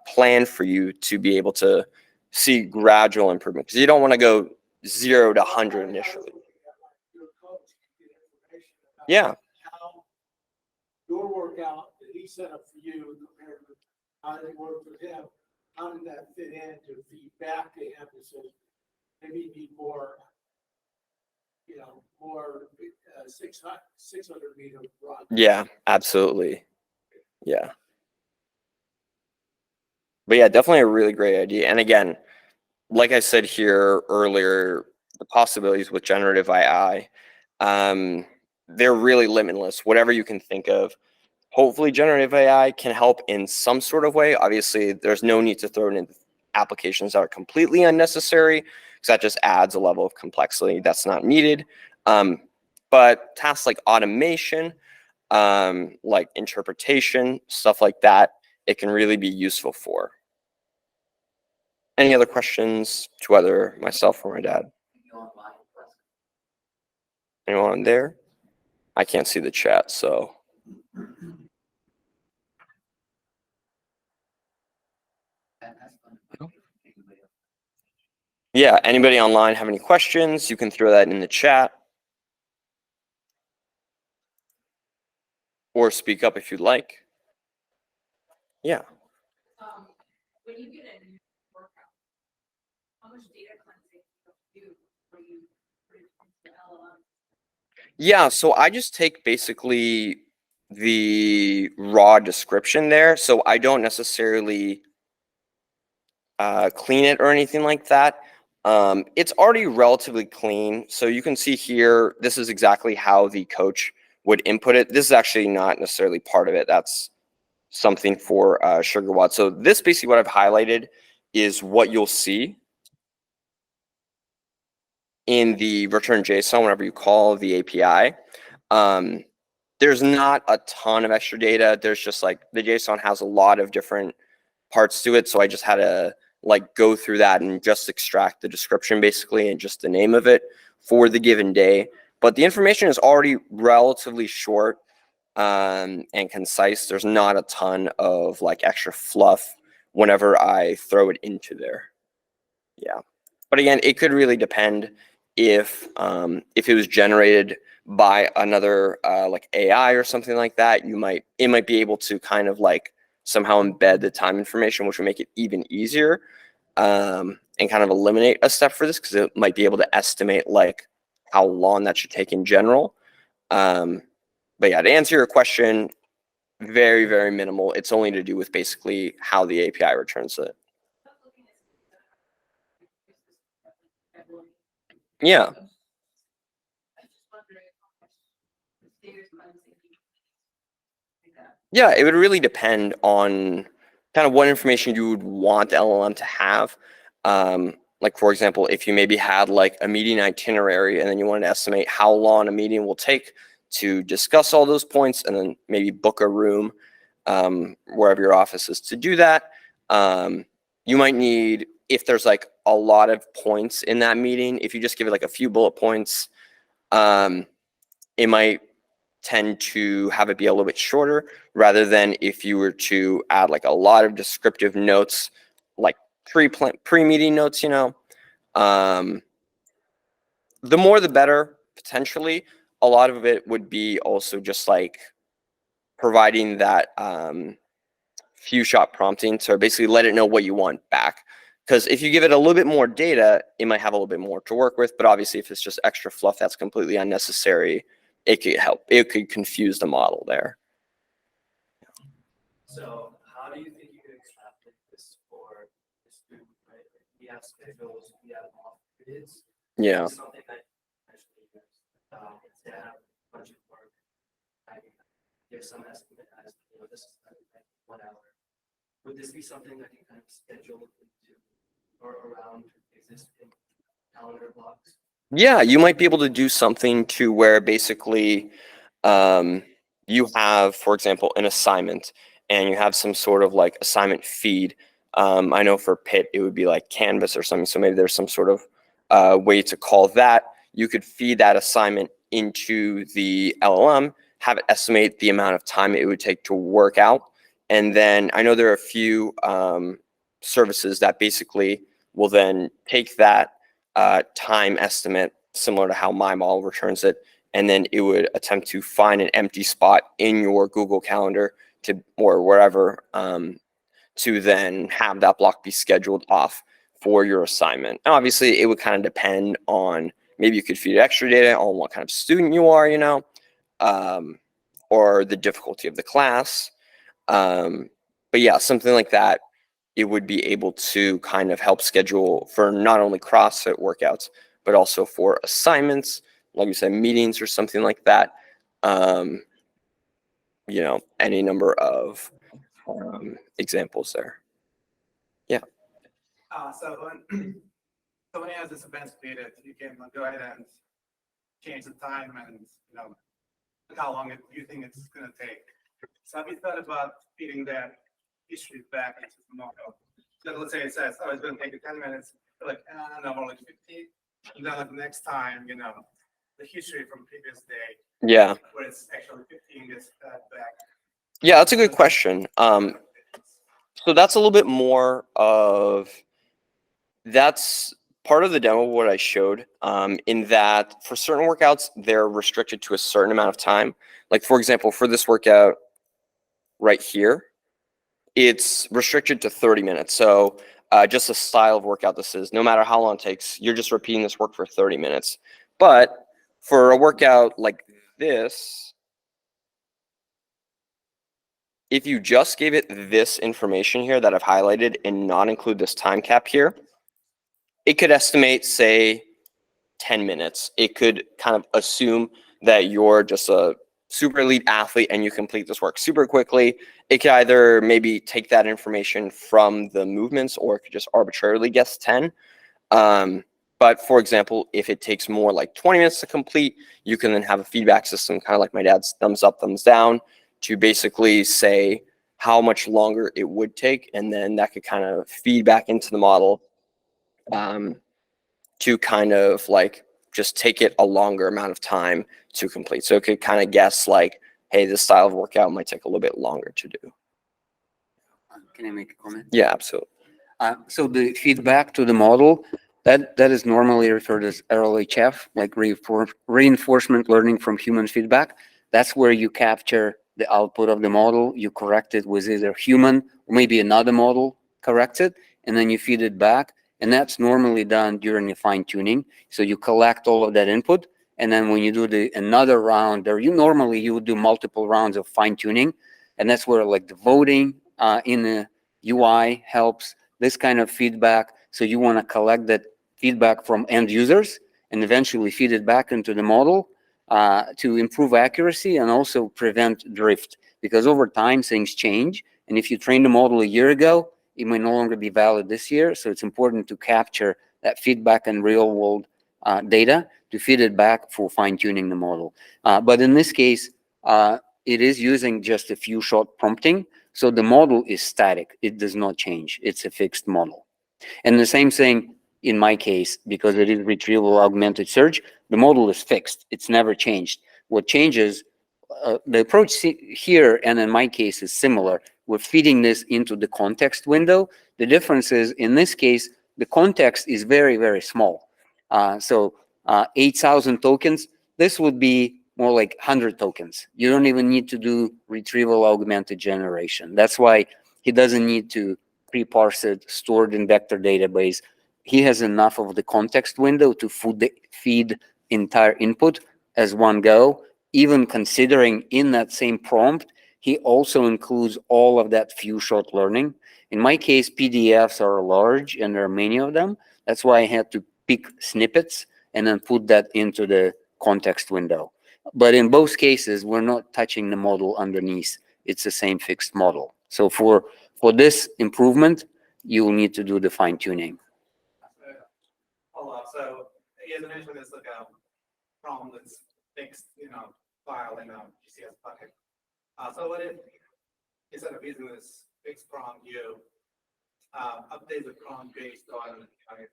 plan for you to be able to see gradual improvement. Because you don't want to go 0 to 100 initially. Your coach can get information about Yeah. how your workout that he set up for you compared to how it worked for him. How did that fit in to feed back to him? So maybe be more, more 600 meter run. Yeah, absolutely. Yeah. But yeah, definitely a really great idea. And again, like I said here earlier, the possibilities with generative AI, they're really limitless. Whatever you can think of. Hopefully, generative AI can help in some sort of way. Obviously, there's no need to throw it in applications that are completely unnecessary, because that just adds a level of complexity that's not needed. But tasks like automation, like interpretation, stuff like that, it can really be useful for. Any other questions to either myself or my dad? Anyone on there? I can't see the chat, so. Yeah, anybody online have any questions? You can throw that in the chat. Or speak up if you'd like. Yeah. When you get a new workout, how much data cleansing do you do for you put it into the LLM? Yeah, so I just take basically the raw description there. So I don't necessarily clean it or anything like that. It's already relatively clean. So you can see here, this is exactly how the coach would input it. This is actually not necessarily part of it. That's something for SugarWatt. So this basically what I've highlighted is what you'll see in the return JSON whenever you call the API. There's not a ton of extra data. There's just like the JSON has a lot of different parts to it. So I just had to like go through that and just extract the description basically and just the name of it for the given day. But the information is already relatively short and concise. There's not a ton of like extra fluff whenever I throw it into there. Yeah. But again, it could really depend if it was generated by another like AI or something like that. It might be able to kind of like somehow embed the time information, which would make it even easier and kind of eliminate a step for this, because it might be able to estimate like how long that should take in general. But yeah, to answer your question, very, very minimal. It's only to do with basically how the API returns it. Yeah. I was just wondering how much data cleansing Yeah, it would really depend on kind of what information you would want the LLM to have. Like for example, if you maybe had like a meeting itinerary and then you wanted to estimate how long a meeting will take to discuss all those points and then maybe book a room wherever your office is to do that. You might need, if there's like a lot of points in that meeting, if you just give it like a few bullet points, it might tend to have it be a little bit shorter rather than if you were to add like a lot of descriptive notes, like pre-meeting notes, you know. The more the better, potentially. A lot of it would be also just like providing that few shot prompting to basically let it know what you want back. Because if you give it a little bit more data, it might have a little bit more to work with. But obviously, if it's just extra fluff that's completely unnecessary, it could help. It could confuse the model there. So how do you think you could extrapolate this for the student, right? Like, we have schedules, we have off periods. Yeah. Something that actually to have a bunch of work, I give some estimate as, you know, this is like 1 hour. Would this be something that you kind of schedule into or around existing calendar blocks? Yeah, you might be able to do something to where basically you have, for example, an assignment and you have some sort of like assignment feed. I know for Pitt, it would be like Canvas or something. So maybe there's some sort of way to call that. You could feed that assignment into the LLM, have it estimate the amount of time it would take to work out. And then I know there are a few services that basically will then take that time estimate, similar to how my model returns it, and then it would attempt to find an empty spot in your Google Calendar to or wherever to then have that block be scheduled off for your assignment. And obviously, it would kind of depend on, maybe you could feed extra data on what kind of student you are, you know, or the difficulty of the class. But yeah, something like that, it would be able to kind of help schedule for not only CrossFit workouts, but also for assignments, like you said, meetings or something like that. You know, any number of examples there. Yeah. So when somebody has this event created, you can go ahead and change the time and, you know, how long you think it's going to take. So have you thought about feeding that history back into the model? So let's say it says, oh, it's going to take you 10 minutes. You're like, no, more like 50. And then like next time, you know, the history from previous day, Yeah. where it's actually 15 gets back. Yeah, that's a good question. So that's a little bit more of, that's part of the demo of what I showed, in that for certain workouts, they're restricted to a certain amount of time. Like for example, for this workout right here, it's restricted to 30 minutes. So just a style of workout this is, no matter how long it takes, you're just repeating this work for 30 minutes. But for a workout like this, if you just gave it this information here that I've highlighted and not include this time cap here, it could estimate, say, 10 minutes. It could kind of assume that you're just a super elite athlete and you complete this work super quickly. It could either maybe take that information from the movements, or it could just arbitrarily guess 10. But for example, if it takes more like 20 minutes to complete, you can then have a feedback system, kind of like my dad's thumbs up, thumbs down, to basically say how much longer it would take. And then that could kind of feed back into the model to kind of like just take it a longer amount of time to complete. So it could kind of guess like, hey, this style of workout might take a little bit longer to do. Can I make a comment? Yeah, absolutely. So the feedback to the model, that is normally referred as RLHF, like reinforcement learning from human feedback. That's where you capture the output of the model, you correct it with either human or maybe another model corrects it, and then you feed it back. And that's normally done during the fine tuning. So you collect all of that input, and then when you do another round, or you would do multiple rounds of fine tuning, and that's where like the voting in the UI helps. This kind of feedback. So you want to collect that feedback from end users and eventually feed it back into the model to improve accuracy and also prevent drift. because over time things change. And if you trained a model a year ago, it may no longer be valid this year. So it's important to capture that feedback and real world data to feed it back for fine tuning the model. But in this case, it is using just a few shot prompting. So the model is static. It does not change. It's a fixed model. And the same thing in my case, because it is retrieval augmented search, the model is fixed. It's never changed. What changes, the approach here, and in my case, is similar. We're feeding this into the context window. The difference is, in this case, the context is very, very small. So 8,000 tokens, this would be more like 100 tokens. You don't even need to do retrieval augmented generation. That's why he doesn't need to pre-parse it, stored in vector database. He has enough of the context window to feed entire input as one go, even considering in that same prompt, he also includes all of that few shot learning. In my case, PDFs are large and there are many of them. That's why I had to pick snippets and then put that into the context window. But in both cases, we're not touching the model underneath. It's the same fixed model. So for this improvement, you will need to do the fine tuning. Hold up. So you guys mentioned this like a problem that's fixed, file in a GCS bucket. So what if instead of using this fixed prompt, you update the prompt based on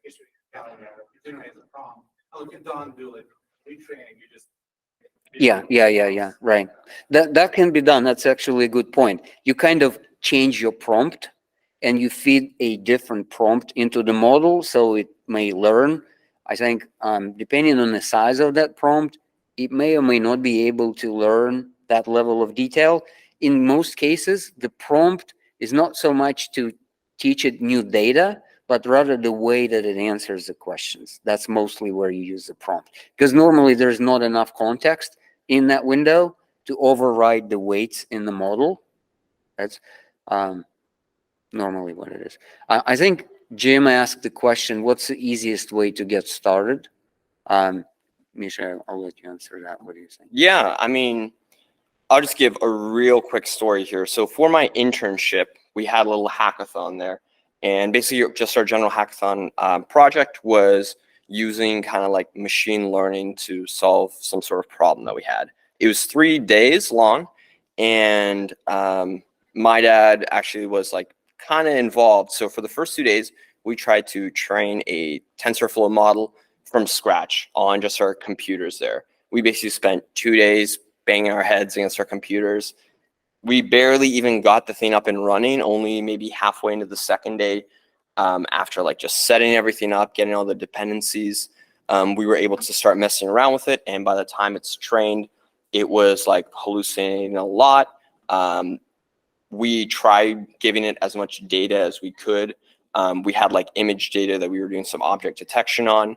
history calendar, you generate the prompt. Oh, you don't do like retraining, you just Yeah, right. That can be done. That's actually a good point. You kind of change your prompt and you feed a different prompt into the model so it may learn. I think depending on the size of that prompt, it may or may not be able to learn that level of detail. In most cases, the prompt is not so much to teach it new data, but rather the way that it answers the questions. That's mostly where you use the prompt. Because normally there's not enough context in that window to override the weights in the model. That's normally what it is. I think Jim asked the question, what's the easiest way to get started? Misha, I'll let you answer that. What do you think? Yeah, I mean, I'll just give a real quick story here. So for my internship, we had a little hackathon there. And basically just our general hackathon project was using kind of like machine learning to solve some sort of problem that we had. It was 3 days long. And my dad actually was like kind of involved. So for the first 2 days, we tried to train a TensorFlow model from scratch on just our computers there. We basically spent 2 days banging our heads against our computers. We barely even got the thing up and running, only maybe halfway into the second day, after like just setting everything up, getting all the dependencies, we were able to start messing around with it. And by the time it's trained, it was like hallucinating a lot. We tried giving it as much data as we could. We had like image data that we were doing some object detection on.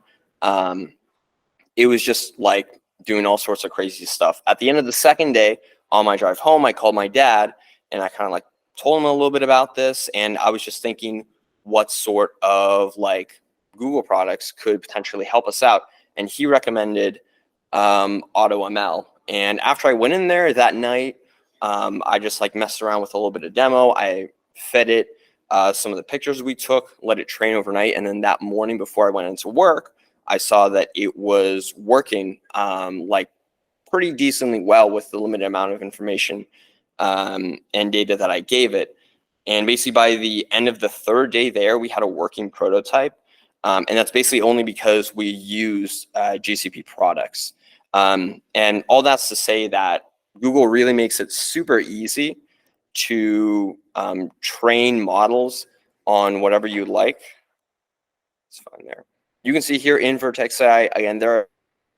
It was just like doing all sorts of crazy stuff. At the end of the second day, on my drive home, I called my dad and I kind of like told him a little bit about this. And I was just thinking what sort of like Google products could potentially help us out. And he recommended AutoML. And after I went in there that night, I just like messed around with a little bit of demo. I fed it some of the pictures we took, let it train overnight. And then that morning before I went into work, I saw that it was working like pretty decently well with the limited amount of information and data that I gave it. And basically by the end of the third day there, we had a working prototype. And that's basically only because we used GCP products. And all that's to say that Google really makes it super easy to train models on whatever you like. It's fine there. You can see here in Vertex AI, again, there are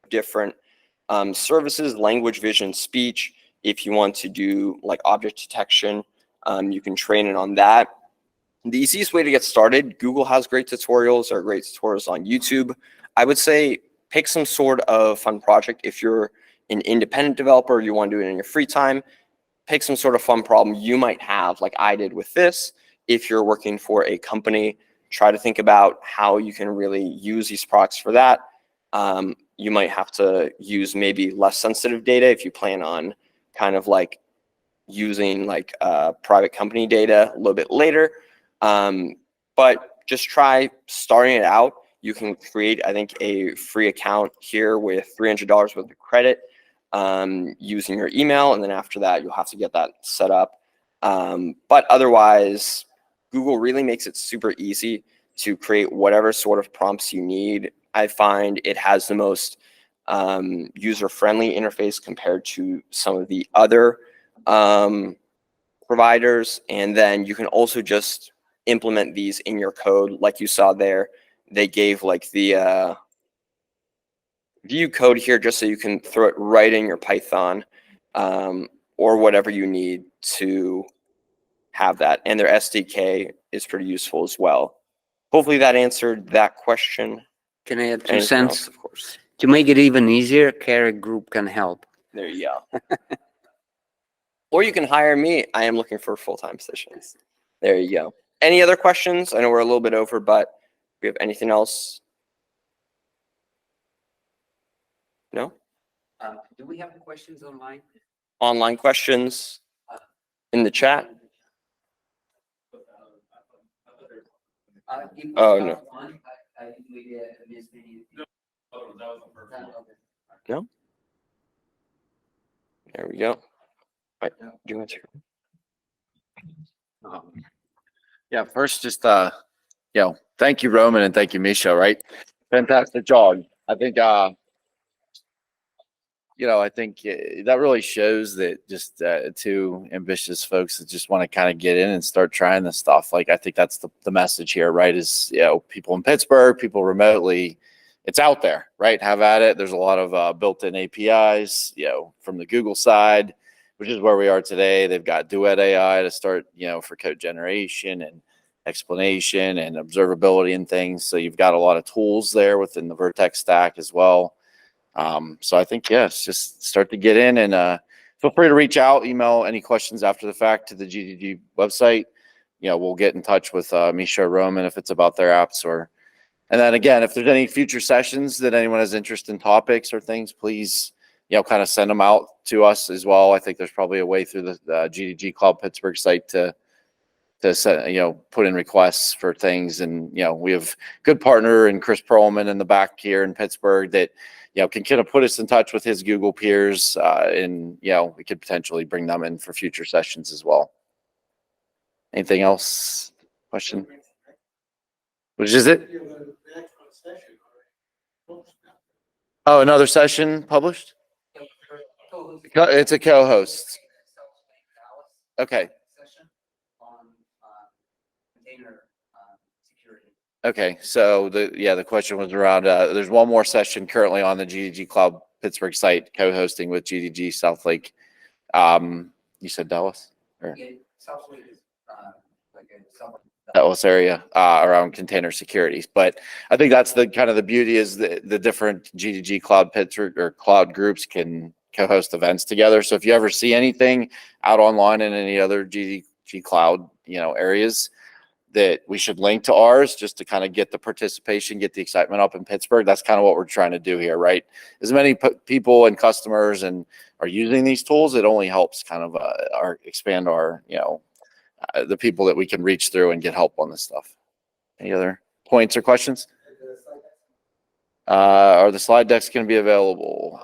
different services, language, vision, speech. If you want to do like object detection, you can train it on that. The easiest way to get started, Google has great tutorials. There are great tutorials on YouTube. I would say pick some sort of fun project. If you're an independent developer, you want to do it in your free time, pick some sort of fun problem you might have, like I did with this. If you're working for a company, try to think about how you can really use these products for that. You might have to use maybe less sensitive data if you plan on kind of like using like private company data a little bit later. But just try starting it out. You can create, I think, a free account here with $300 worth of credit using your email. And then after that, you'll have to get that set up. But otherwise, Google really makes it super easy to create whatever sort of prompts you need. I find it has the most user-friendly interface compared to some of the other providers. And then you can also just implement these in your code. Like you saw there, they gave like the view code here just so you can throw it right in your Python or whatever you need to have that. And their SDK is pretty useful as well. Hopefully that answered that question. Can I add 2 Anything cents? else? Of course. To make it even easier, Carrick Group can help. There you go. Or you can hire me. I am looking for full-time positions. There you go. Any other questions? I know we're a little bit over, but do we have anything else? No? Do we have questions online? Online questions in the chat? Oh, no. No? There we go. Right. Do you want to? Yeah, first, just thank you, Roman, and thank you, Misha. Right, fantastic job. I think I think that really shows that just two ambitious folks that just want to kind of get in and start trying this stuff. Like, I think that's the message here, right? Is people in Pittsburgh, people remotely, it's out there, right? Have at it. There's a lot of built-in APIs, from the Google side, which is where we are today. They've got Duet AI to start, for code generation and explanation and observability and things. So you've got a lot of tools there within the Vertex stack as well. So I think, yes, just start to get in and feel free to reach out, email any questions after the fact to the GDG website. We'll get in touch with Misha or Roman if it's about their apps and then again, if there's any future sessions that anyone has interest in topics or things, please, kind of send them out to us as well. I think there's probably a way through the GDG Cloud Pittsburgh site to set, put in requests for things. And, we have good partner and Chris Perlman in the back here in Pittsburgh that, can kind of put us in touch with his Google peers and, we could potentially bring them in for future sessions as well. Anything else? Question? Which is it? Oh, another session published? It's a co-host. Okay. Okay, so the question was around there's one more session currently on the GDG Cloud Pittsburgh site co-hosting with GDG South Lake. You said Dallas? Or? Yeah, South Lake is Dallas area around container securities. But I think that's the kind of the beauty is the different GDG Cloud Pittsburgh or cloud groups can co-host events together. So if you ever see anything out online in any other GDG Cloud, areas that we should link to ours just to kind of get the participation, get the excitement up in Pittsburgh. That's kind of what we're trying to do here, right? As many people and customers and are using these tools, it only helps kind of expand our, the people that we can reach through and get help on this stuff. Any other points or questions? Are the slide decks going to be available?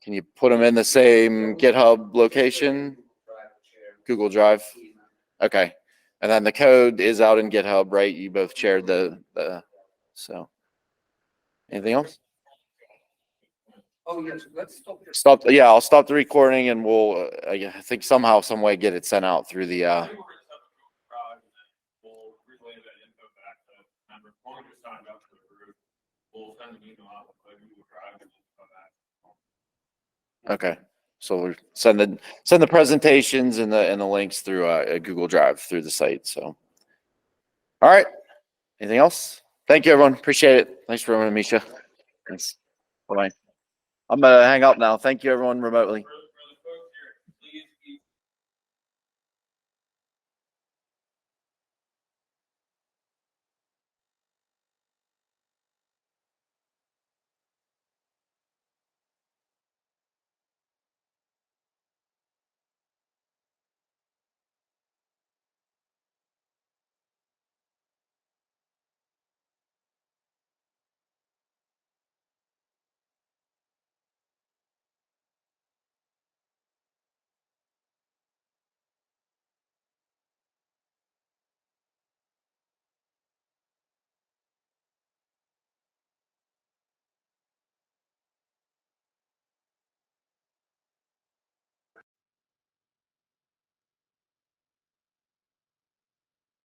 Can you put them in the same GitHub location? Google Drive? Okay. And then the code is out in GitHub, right? You both shared so. Anything else? Oh, yes, let's stop. Yeah, I'll stop the recording and we'll, I think somehow, some way get it sent out through the, okay. So we'll send the presentations and the links through a Google Drive through the site. So, all right. Anything else? Thank you, everyone. Appreciate it. Thanks for remembering, Misha. Thanks. Bye-bye. I'm gonna hang up now. Thank you, everyone, remotely.